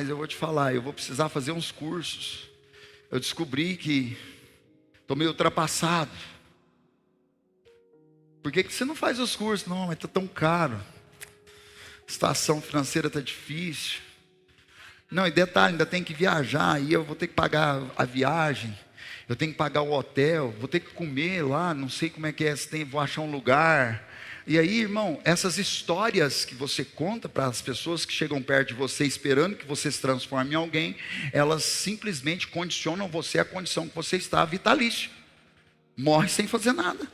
Eu vou te falar, eu vou precisar fazer uns cursos. Eu descobri que estou meio ultrapassado. Por que você não faz os cursos? Não, mas está tão caro. A situação financeira está difícil. Não, e detalhe, ainda tem que viajar. Aí eu vou ter que pagar a viagem. Eu tenho que pagar o hotel. Vou ter que comer lá. Não sei como é que é. Vou achar um lugar. E aí, irmão, essas histórias que você conta para as pessoas que chegam perto de você, esperando que você se transforme em alguém, elas simplesmente condicionam você à condição que você está, vitalício. Morre sem fazer nada.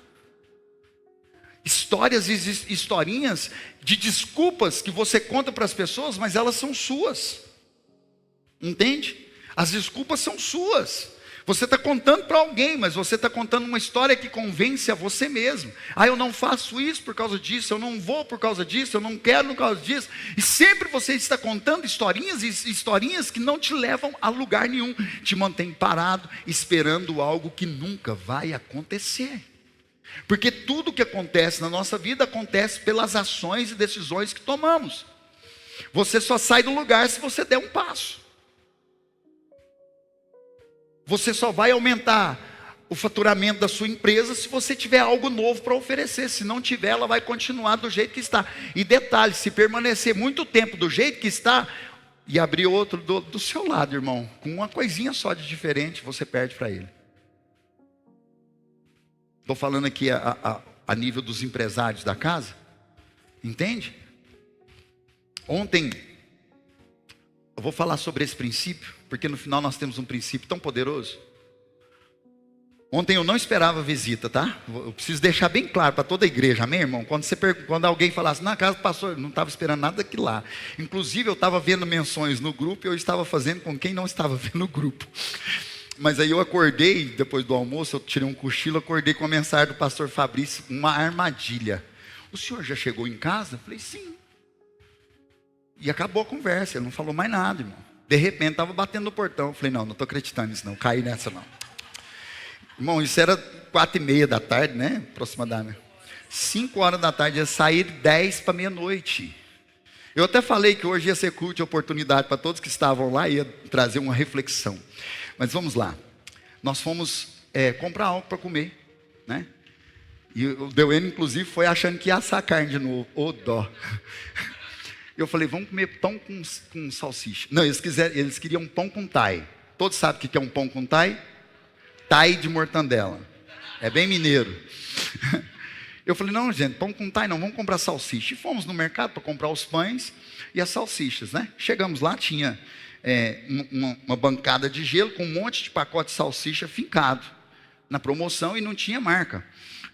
Histórias e historinhas de desculpas que você conta para as pessoas, mas elas são suas. Entende? As desculpas são suas. Você está contando para alguém, mas você está contando uma história que convence a você mesmo. Ah, eu não faço isso por causa disso, eu não vou por causa disso, eu não quero por causa disso. E sempre você está contando historinhas e historinhas que não te levam a lugar nenhum. Te mantém parado, esperando algo que nunca vai acontecer. Porque tudo que acontece na nossa vida acontece pelas ações e decisões que tomamos. Você só sai do lugar se você der um passo. Você só vai aumentar o faturamento da sua empresa se você tiver algo novo para oferecer. Se não tiver, ela vai continuar do jeito que está. E detalhe, se permanecer muito tempo do jeito que está e abrir outro do seu lado, irmão, com uma coisinha só de diferente, você perde para ele. Estou falando aqui a nível dos empresários da casa. Entende? Ontem, eu vou falar sobre esse princípio, porque no final nós temos um princípio tão poderoso. Ontem eu não esperava visita, tá? Eu preciso deixar bem claro para toda a igreja, amém, irmão? Quando alguém falasse, na casa do pastor, eu não estava esperando nada daquilo lá. Inclusive eu estava vendo menções no grupo e eu estava fazendo com quem não estava vendo o grupo. Mas aí eu acordei, depois do almoço, eu tirei um cochilo, acordei com a mensagem do pastor Fabrício, uma armadilha. O senhor já chegou em casa? Eu falei, sim. E acabou a conversa, ele não falou mais nada, irmão. De repente, estava batendo no portão. Eu falei, não estou acreditando nisso não, caí nessa não. Irmão, isso era 4:30 da tarde, né? Aproximadamente. 5 horas da tarde, ia sair 10 para meia-noite. Eu até falei que hoje ia ser culto de oportunidade para todos que estavam lá, ia trazer uma reflexão. Mas vamos lá. Nós fomos comprar algo para comer, né? E o Deuene, inclusive, foi achando que ia assar carne de novo. Ô dó. Eu falei, vamos comer pão com salsicha. Não, eles queriam pão com thai. Todos sabem o que é um pão com thai? Thai de mortandela. É bem mineiro. Eu falei, não, gente, pão com thai não, vamos comprar salsicha. E fomos no mercado para comprar os pães e as salsichas, né? Chegamos lá, tinha uma bancada de gelo com um monte de pacote de salsicha fincado na promoção e não tinha marca.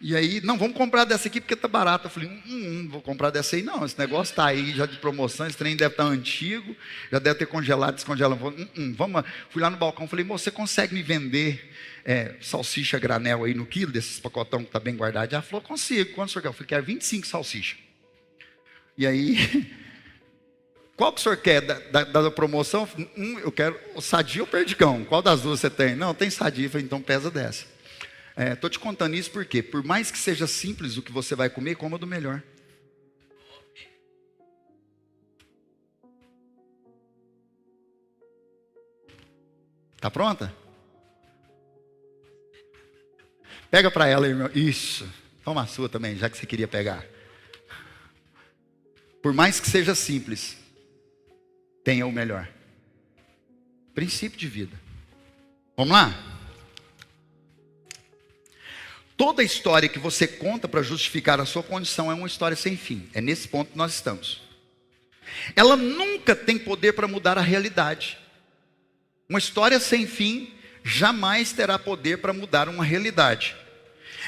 E aí, não, vamos comprar dessa aqui porque tá barato. Eu falei, vou comprar dessa aí. Não, esse negócio tá aí já de promoção, esse trem deve estar antigo, já deve ter congelado, descongelado. Vamos. Fui lá no balcão, falei, moço, você consegue me vender salsicha granel aí no quilo, desses pacotão que tá bem guardado? Ela falou, consigo. Quanto o senhor quer? Eu falei, quero 25 salsicha. E aí, qual que o senhor quer da promoção? Eu quero o sadia ou perdigão. Qual das duas você tem? Não, tem sadia. Eu falei, então pesa dessa. Estou te contando isso porque, por mais que seja simples o que você vai comer, coma do melhor. Tá pronta? Pega para ela, irmão. Isso. Toma a sua também, já que você queria pegar. Por mais que seja simples, tenha o melhor. Princípio de vida. Vamos lá? Toda história que você conta para justificar a sua condição é uma história sem fim. É nesse ponto que nós estamos. Ela nunca tem poder para mudar a realidade. Uma história sem fim jamais terá poder para mudar uma realidade.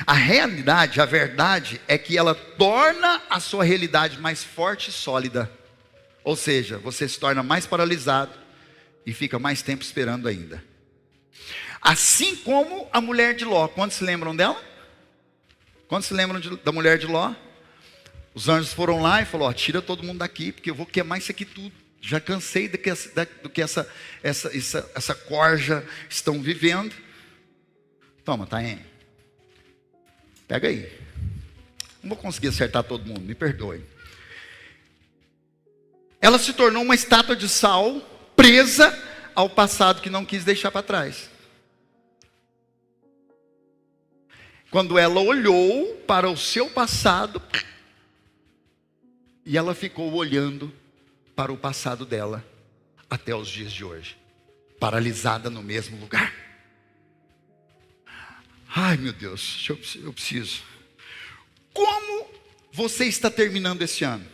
A realidade, a verdade, é que ela torna a sua realidade mais forte e sólida. Ou seja, você se torna mais paralisado e fica mais tempo esperando ainda. Assim como a mulher de Ló. Quantos se lembram dela? Quando se lembram da mulher de Ló? Os anjos foram lá e falaram, tira todo mundo daqui, porque eu vou queimar isso aqui tudo. Já cansei do que essa corja estão vivendo. Toma, Taene. Pega aí. Não vou conseguir acertar todo mundo, me perdoe. Ela se tornou uma estátua de sal, presa ao passado que não quis deixar para trás. Quando ela olhou para o seu passado, e ela ficou olhando para o passado dela, até os dias de hoje, paralisada no mesmo lugar. Ai meu Deus, eu preciso. Como você está terminando esse ano?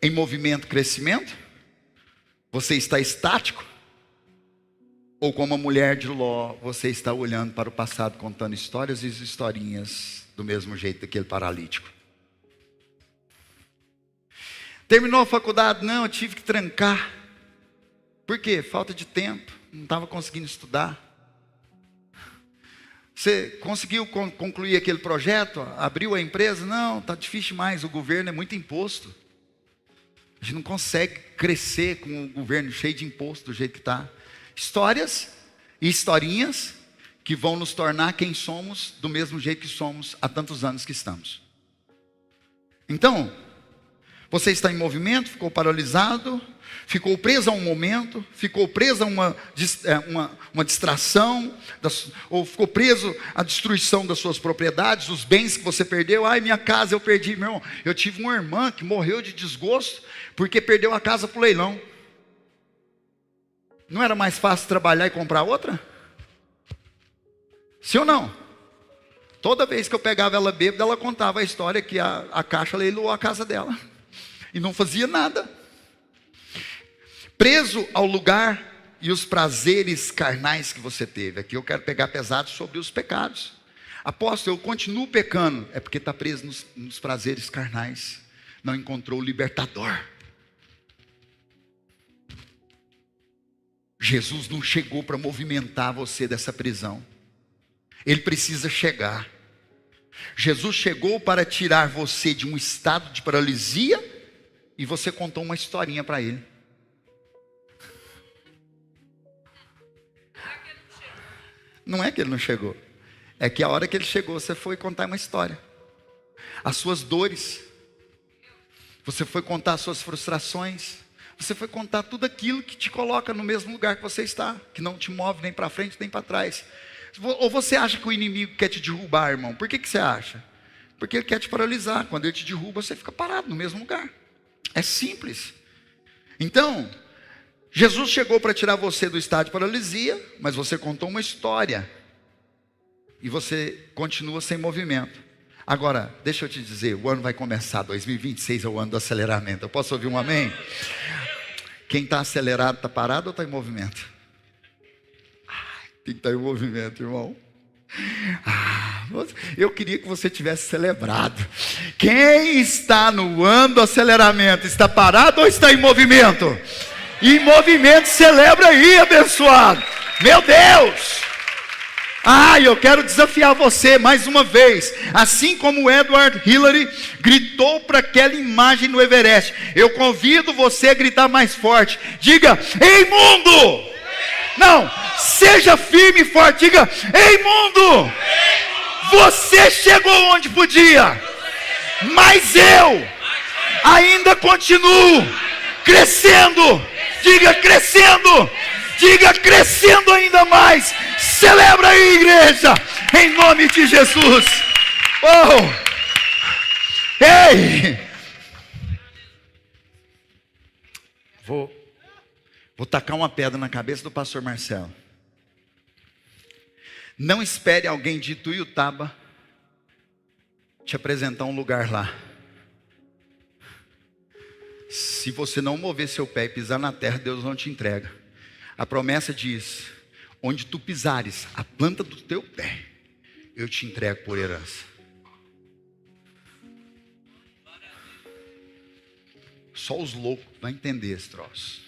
Em movimento, crescimento? Você está estático? Ou como a mulher de Ló, você está olhando para o passado, contando histórias e historinhas do mesmo jeito daquele paralítico? Terminou a faculdade? Não, eu tive que trancar. Por quê? Falta de tempo, não estava conseguindo estudar. Você conseguiu concluir aquele projeto? Abriu a empresa? Não, está difícil demais, o governo é muito imposto. A gente não consegue crescer com o governo cheio de imposto do jeito que está. Histórias e historinhas que vão nos tornar quem somos do mesmo jeito que somos há tantos anos que estamos. Então, você está em movimento, ficou paralisado, ficou preso a um momento, ficou preso a uma distração, ou ficou preso à destruição das suas propriedades, os bens que você perdeu. Ai, minha casa eu perdi, meu irmão. Eu tive uma irmã que morreu de desgosto porque perdeu a casa para o leilão. Não era mais fácil trabalhar e comprar outra? Sim ou não? Toda vez que eu pegava ela bêbada, ela contava a história que a Caixa leiloou a casa dela. E não fazia nada. Preso ao lugar e os prazeres carnais que você teve. Aqui eu quero pegar pesado sobre os pecados. Apóstolo, eu continuo pecando. É porque está preso nos prazeres carnais. Não encontrou o libertador. Jesus não chegou para movimentar você dessa prisão. Ele precisa chegar. Jesus chegou para tirar você de um estado de paralisia e você contou uma historinha para ele. Não é que ele não chegou. É que a hora que ele chegou, você foi contar uma história. As suas dores. Você foi contar as suas frustrações. Você foi contar tudo aquilo que te coloca no mesmo lugar que você está. Que não te move nem para frente nem para trás. Ou você acha que o inimigo quer te derrubar, irmão? Por que você acha? Porque ele quer te paralisar. Quando ele te derruba, você fica parado no mesmo lugar. É simples. Então, Jesus chegou para tirar você do estado de paralisia, mas você contou uma história. E você continua sem movimento. Agora, deixa eu te dizer, o ano vai começar, 2026 é o ano do aceleramento. Eu posso ouvir um amém? Quem está acelerado está parado ou está em movimento? Quem está em movimento, irmão? Eu queria que você tivesse celebrado. Quem está no ano do aceleramento, está parado ou está em movimento? Em movimento, celebra aí, abençoado. Meu Deus! Eu quero desafiar você mais uma vez. Assim como Edward Hillary gritou para aquela imagem no Everest, eu convido você a gritar mais forte. Diga: ei mundo! Não, seja firme e forte. Diga: ei mundo! Você chegou onde podia, mas eu ainda continuo crescendo. Diga: crescendo. Diga: crescendo ainda mais. Celebra aí, igreja, em nome de Jesus. Ei! Vou tacar uma pedra na cabeça do pastor Marcelo. Não espere alguém de Ituiutaba te apresentar um lugar lá. Se você não mover seu pé e pisar na terra, Deus não te entrega. A promessa diz: onde tu pisares a planta do teu pé, eu te entrego por herança. Só os loucos vão entender esse troço.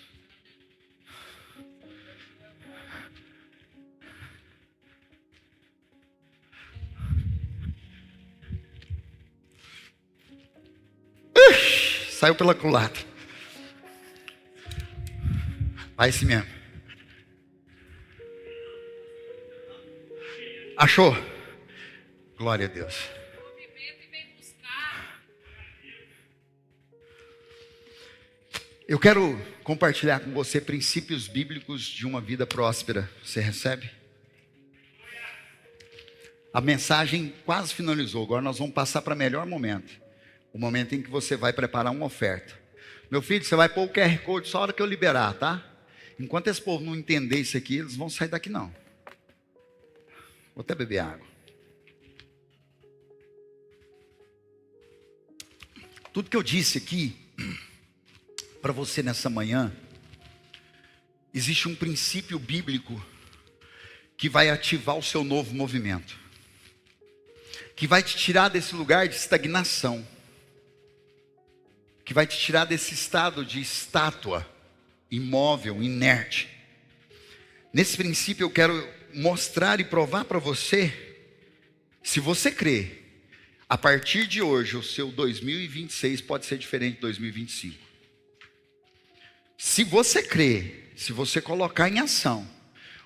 Saiu pela culatra. Vai assim mesmo. Achou? Glória a Deus. Eu quero compartilhar com você princípios bíblicos de uma vida próspera. Você recebe? A mensagem quase finalizou. Agora nós vamos passar para o melhor momento. O momento em que você vai preparar uma oferta. Meu filho, você vai pôr o QR Code só a hora que eu liberar, tá? Enquanto esse povo não entender isso aqui, eles vão sair daqui não. Vou até beber água. Tudo que eu disse aqui para você nessa manhã, existe um princípio bíblico que vai ativar o seu novo movimento, que vai te tirar desse lugar de estagnação, que vai te tirar desse estado de estátua, imóvel, inerte. Nesse princípio eu quero mostrar e provar para você, se você crê, a partir de hoje o seu 2026 pode ser diferente de 2025. Se você crê, se você colocar em ação,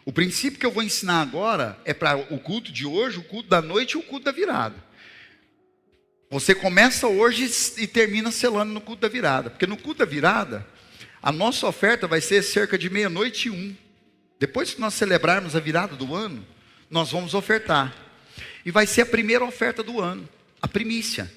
o princípio que eu vou ensinar agora é para o culto de hoje, o culto da noite e o culto da virada. Você começa hoje e termina selando no culto da virada. Porque no culto da virada, a nossa oferta vai ser cerca de 12:01. Depois que nós celebrarmos a virada do ano, nós vamos ofertar. E vai ser a primeira oferta do ano, a primícia.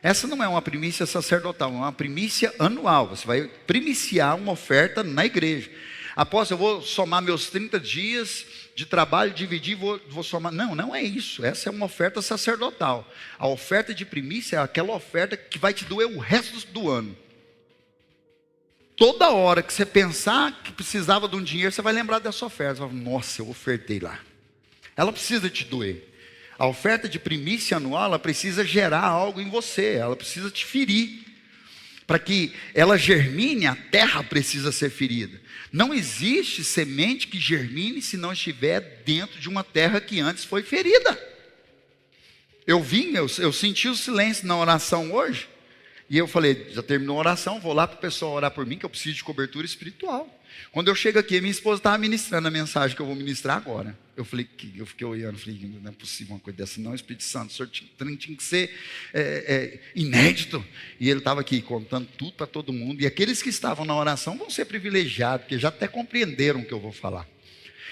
Essa não é uma primícia sacerdotal, é uma primícia anual. Você vai primiciar uma oferta na igreja. Após eu vou somar meus 30 dias de trabalho, dividir, vou somar. Não, não é isso. Essa é uma oferta sacerdotal. A oferta de primícia é aquela oferta que vai te doer o resto do ano. Toda hora que você pensar que precisava de um dinheiro, você vai lembrar dessa oferta. Você vai falar, nossa, eu ofertei lá. Ela precisa te doer. A oferta de primícia anual, ela precisa gerar algo em você. Ela precisa te ferir. Para que ela germine, a terra precisa ser ferida. Não existe semente que germine se não estiver dentro de uma terra que antes foi ferida. Eu senti o silêncio na oração hoje. E eu falei, já terminou a oração, vou lá para o pessoal orar por mim, que eu preciso de cobertura espiritual. Quando eu chego aqui, minha esposa estava ministrando a mensagem que eu vou ministrar agora. Eu fiquei olhando, falei, não é possível uma coisa dessa não, Espírito Santo, o senhor tinha que ser inédito. E ele estava aqui contando tudo para todo mundo. E aqueles que estavam na oração vão ser privilegiados, porque já até compreenderam o que eu vou falar.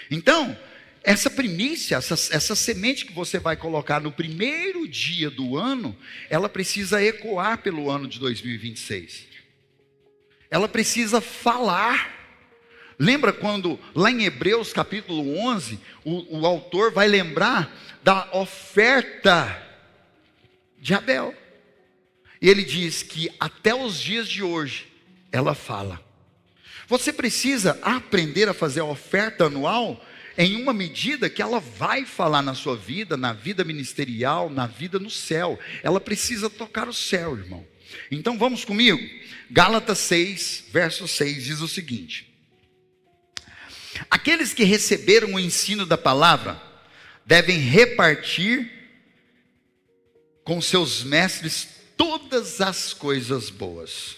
Então, essa primícia, essa semente que você vai colocar no primeiro dia do ano, ela precisa ecoar pelo ano de 2026. Ela precisa falar. Lembra quando, lá em Hebreus capítulo 11, o autor vai lembrar da oferta de Abel. E ele diz que até os dias de hoje, ela fala. Você precisa aprender a fazer a oferta anual em uma medida que ela vai falar na sua vida, na vida ministerial, na vida no céu. Ela precisa tocar o céu, irmão. Então vamos comigo? Gálatas 6, verso 6 diz o seguinte: aqueles que receberam o ensino da palavra devem repartir com seus mestres todas as coisas boas.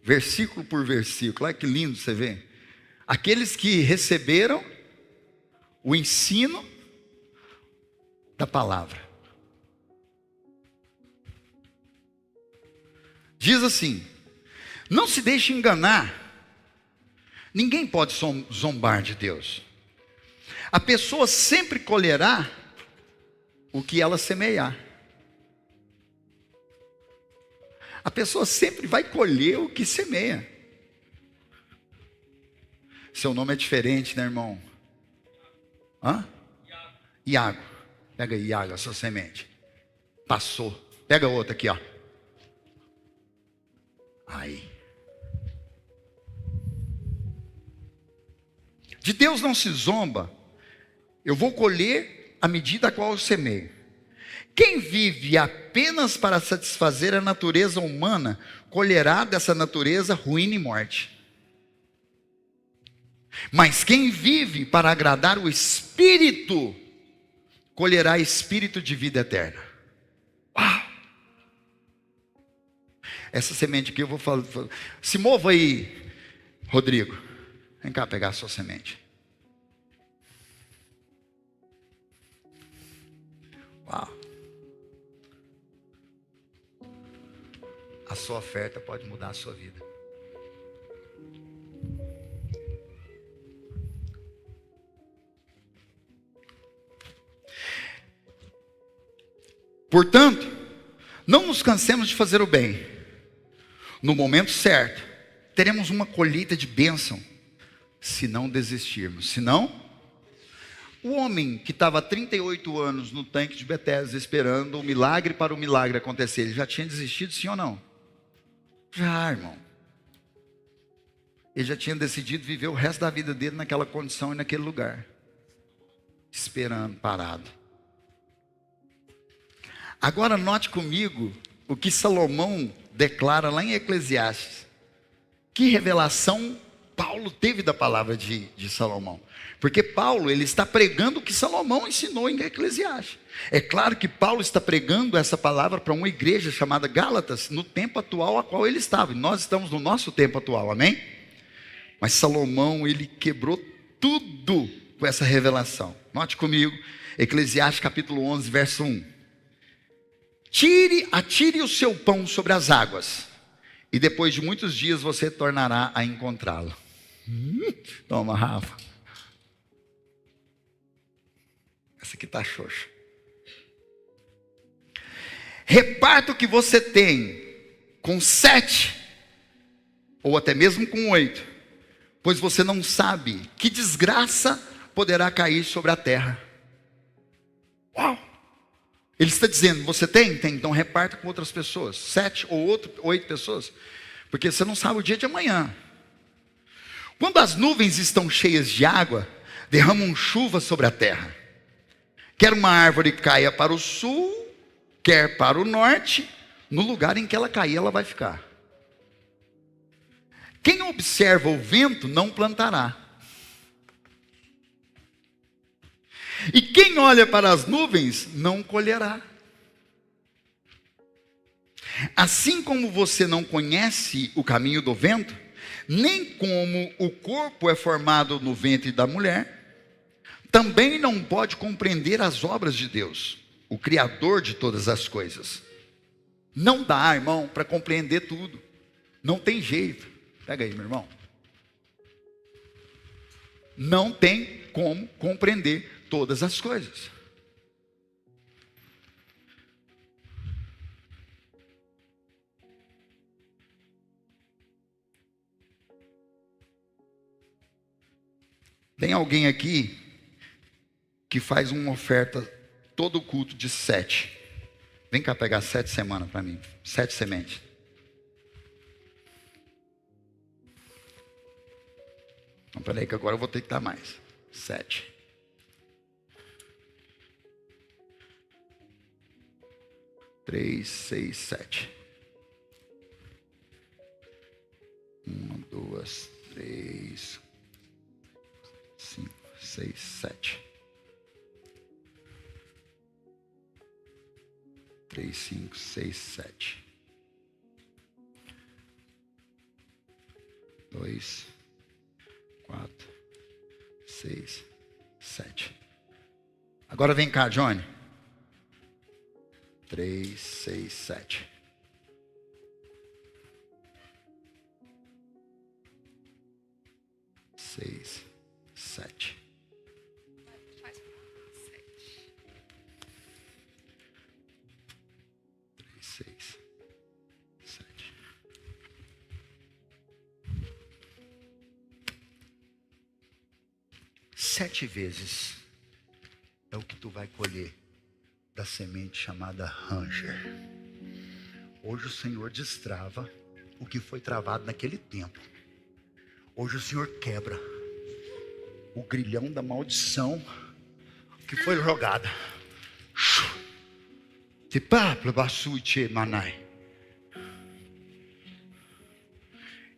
Versículo por versículo, olha que lindo você vê. Aqueles que receberam o ensino da palavra. Diz assim: não se deixe enganar. Ninguém pode zombar de Deus. A pessoa sempre colherá o que ela semear. A pessoa sempre vai colher o que semeia. Seu nome é diferente, né, irmão? Hã? Iago. Pega aí, Iago, a sua semente. Passou. Pega outra aqui, ó. Aí. De Deus não se zomba. Eu vou colher à medida a qual eu semeio. Quem vive apenas para satisfazer a natureza humana, colherá dessa natureza ruína e morte. Mas quem vive para agradar o Espírito, colherá espírito de vida eterna. Uau! Essa semente aqui eu vou falar. Se mova aí, Rodrigo. Vem cá pegar a sua semente. Uau! A sua oferta pode mudar a sua vida. Portanto, não nos cansemos de fazer o bem. No momento certo, teremos uma colheita de bênção, se não desistirmos. Senão, o homem que estava há 38 anos no tanque de Betesda esperando o milagre para o milagre acontecer, ele já tinha desistido, sim ou não? Já, irmão. Ele já tinha decidido viver o resto da vida dele naquela condição e naquele lugar, esperando, parado. Agora note comigo o que Salomão declara lá em Eclesiastes. Que revelação Paulo teve da palavra de Salomão. Porque Paulo, ele está pregando o que Salomão ensinou em Eclesiastes. É claro que Paulo está pregando essa palavra para uma igreja chamada Gálatas, no tempo atual a qual ele estava. E nós estamos no nosso tempo atual, amém? Mas Salomão, ele quebrou tudo com essa revelação. Note comigo, Eclesiastes capítulo 11, verso 1. Atire o seu pão sobre as águas, e depois de muitos dias você tornará a encontrá-lo. Toma, Rafa. Essa aqui está xoxa. Reparta o que você tem com 7, ou até mesmo com 8, pois você não sabe que desgraça poderá cair sobre a terra. Uau! Ele está dizendo, você tem? Tem, então reparta com outras pessoas. 7 ou 8 pessoas. Porque você não sabe o dia de amanhã. Quando as nuvens estão cheias de água, derramam chuva sobre a terra. Quer uma árvore caia para o sul, quer para o norte, no lugar em que ela cair, ela vai ficar. Quem observa o vento não plantará. E quem olha para as nuvens não colherá. Assim como você não conhece o caminho do vento, nem como o corpo é formado no ventre da mulher, também não pode compreender as obras de Deus, o Criador de todas as coisas. Não dá, irmão, para compreender tudo. Não tem jeito. Pega aí, meu irmão. Não tem como compreender todas as coisas. Tem alguém aqui que faz uma oferta todo culto de 7. Vem cá pegar 7 semanas para mim. 7 sementes. Então, peraí que agora eu vou ter que dar mais. 7. Três, 6, 7. 1, 2, 3, 5, 6, 7. 3, 5, 6, 7. 2, 4, 6, 7. Agora vem cá, Johnny. 3, 6, 7. Seis, 7. 3, 6, 7. Sete vezes é o que tu vai colher da semente chamada Ranger. Hoje o Senhor destrava o que foi travado naquele tempo. Hoje o Senhor quebra o grilhão da maldição que foi jogada.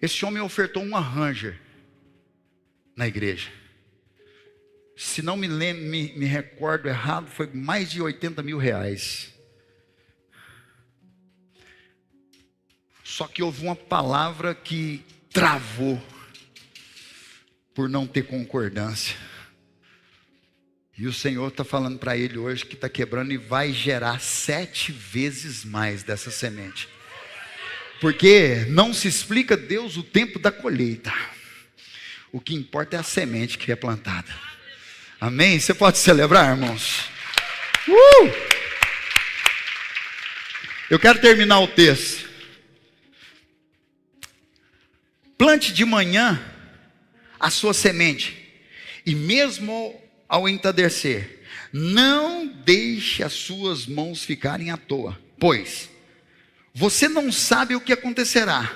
Esse homem ofertou uma Ranger na igreja. Se não me recordo errado, foi mais de 80 mil reais. Só que houve uma palavra que travou por não ter concordância. E o Senhor está falando para ele hoje que está quebrando e vai gerar 7 vezes mais dessa semente. Porque não se explica a Deus o tempo da colheita. O que importa é a semente que é plantada. Amém? Você pode celebrar, irmãos? Eu quero terminar o texto. Plante de manhã a sua semente, e mesmo ao entardecer, não deixe as suas mãos ficarem à toa, pois você não sabe o que acontecerá,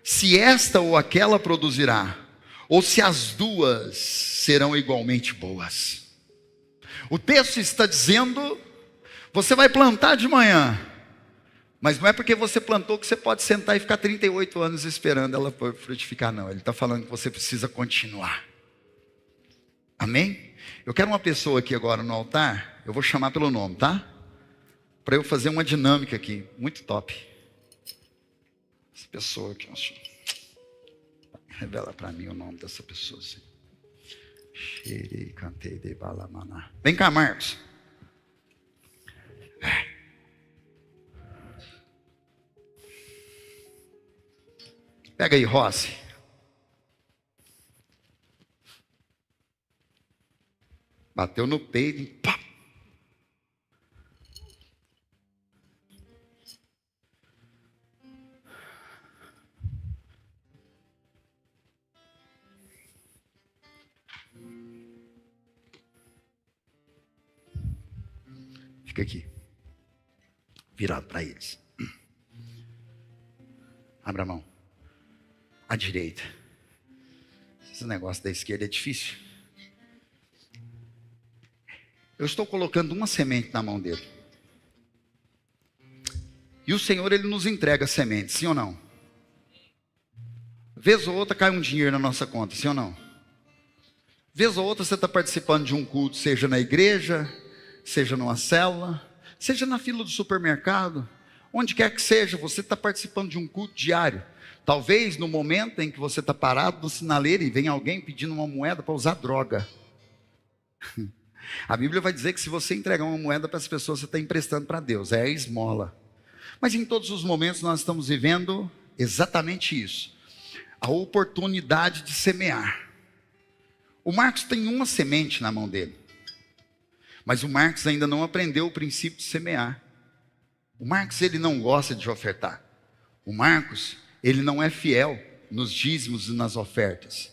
se esta ou aquela produzirá, ou se as duas serão igualmente boas. O texto está dizendo, você vai plantar de manhã, mas não é porque você plantou que você pode sentar e ficar 38 anos esperando ela frutificar, não. Ele está falando que você precisa continuar. Amém? Eu quero uma pessoa aqui agora no altar, eu vou chamar pelo nome, tá? Para eu fazer uma dinâmica aqui, muito top. Essa pessoa aqui, revela para mim o nome dessa pessoa. Assim. Vem cá, Marcos. Pega aí, Rossi. Bateu no peito e pá. Fica aqui, virado para eles. Abra a mão. À direita. Esse negócio da esquerda é difícil. Eu estou colocando uma semente na mão dele. E o Senhor, Ele nos entrega sementes, sim ou não? Vez ou outra cai um dinheiro na nossa conta, sim ou não? Vez ou outra você está participando de um culto, seja na igreja, seja numa célula, seja na fila do supermercado, onde quer que seja, você está participando de um culto diário. Talvez no momento em que você está parado no sinaleiro e vem alguém pedindo uma moeda para usar droga. A Bíblia vai dizer que se você entregar uma moeda para as pessoas, você está emprestando para Deus, é a esmola. Mas em todos os momentos nós estamos vivendo exatamente isso. A oportunidade de semear. O Marcos tem uma semente na mão dele. Mas o Marcos ainda não aprendeu o princípio de semear. O Marcos, ele não gosta de ofertar. O Marcos, ele não é fiel nos dízimos e nas ofertas.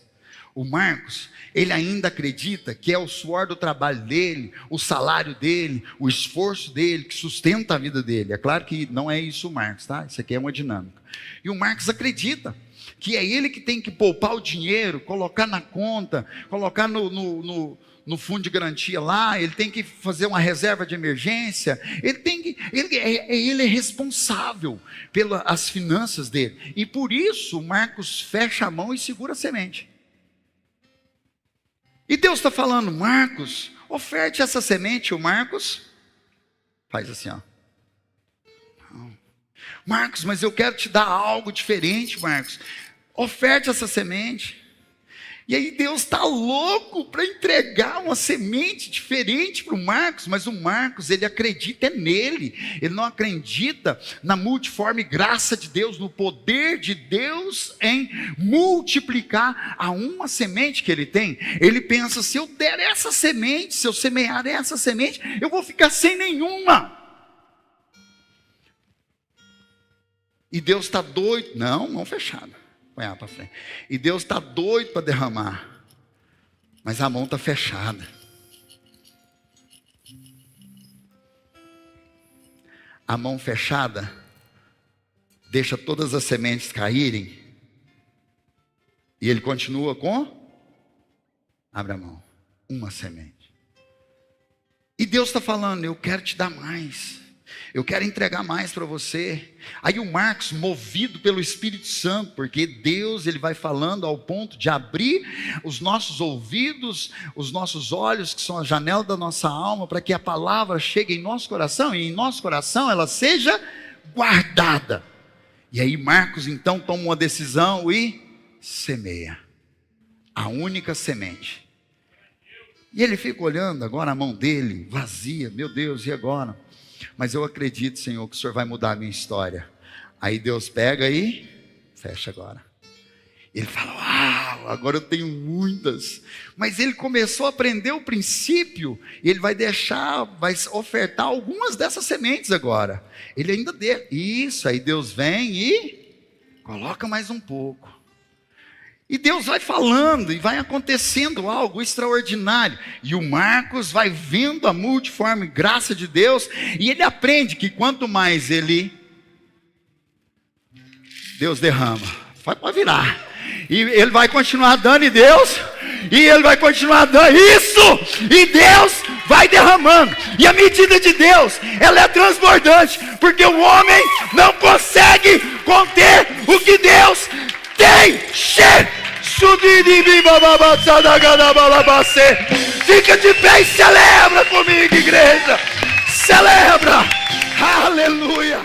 O Marcos, ele ainda acredita que é o suor do trabalho dele, o salário dele, o esforço dele, que sustenta a vida dele. É claro que não é isso o Marcos, tá? Isso aqui é uma dinâmica. E o Marcos acredita que é ele que tem que poupar o dinheiro, colocar na conta, colocar no fundo de garantia lá, ele tem que fazer uma reserva de emergência, ele é responsável pelas finanças dele. E por isso o Marcos fecha a mão e segura a semente. E Deus está falando, Marcos, oferte essa semente. O Marcos faz assim, ó. Não. Marcos, mas eu quero te dar algo diferente, Marcos. Oferte essa semente. E aí Deus está louco para entregar uma semente diferente para o Marcos, mas o Marcos, ele acredita nele, ele não acredita na multiforme graça de Deus, no poder de Deus em multiplicar a uma semente que ele tem. Ele pensa, se eu der essa semente, se eu semear essa semente, eu vou ficar sem nenhuma. E Deus está doido, não, mão fechada. Põe para frente. E Deus está doido para derramar, mas a mão está fechada. A mão fechada deixa todas as sementes caírem e ele continua com, abre a mão, uma semente. E Deus está falando, eu quero te dar mais. Eu quero entregar mais para você. Aí o Marcos, movido pelo Espírito Santo, porque Deus, ele vai falando ao ponto de abrir os nossos ouvidos, os nossos olhos, que são a janela da nossa alma, para que a palavra chegue em nosso coração, e em nosso coração ela seja guardada. E aí Marcos então toma uma decisão e semeia. A única semente. E ele fica olhando agora a mão dele, vazia, meu Deus, e agora? Mas eu acredito, Senhor, que o Senhor vai mudar a minha história. Aí Deus pega e fecha agora. Ele fala, uau, agora eu tenho muitas. Mas ele começou a aprender o princípio, e ele vai ofertar algumas dessas sementes agora. Ele ainda deu. Isso, aí Deus vem e coloca mais um pouco. E Deus vai falando e vai acontecendo algo extraordinário. E o Marcos vai vendo a multiforme graça de Deus. E ele aprende que quanto mais Deus derrama. Pode virar. E ele vai continuar dando e Deus. E ele vai continuar dando isso. E Deus vai derramando. E a medida de Deus, ela é transbordante. Porque o homem não consegue conter o que Deus tem. Fica de pé e celebra comigo, igreja. Celebra. Aleluia.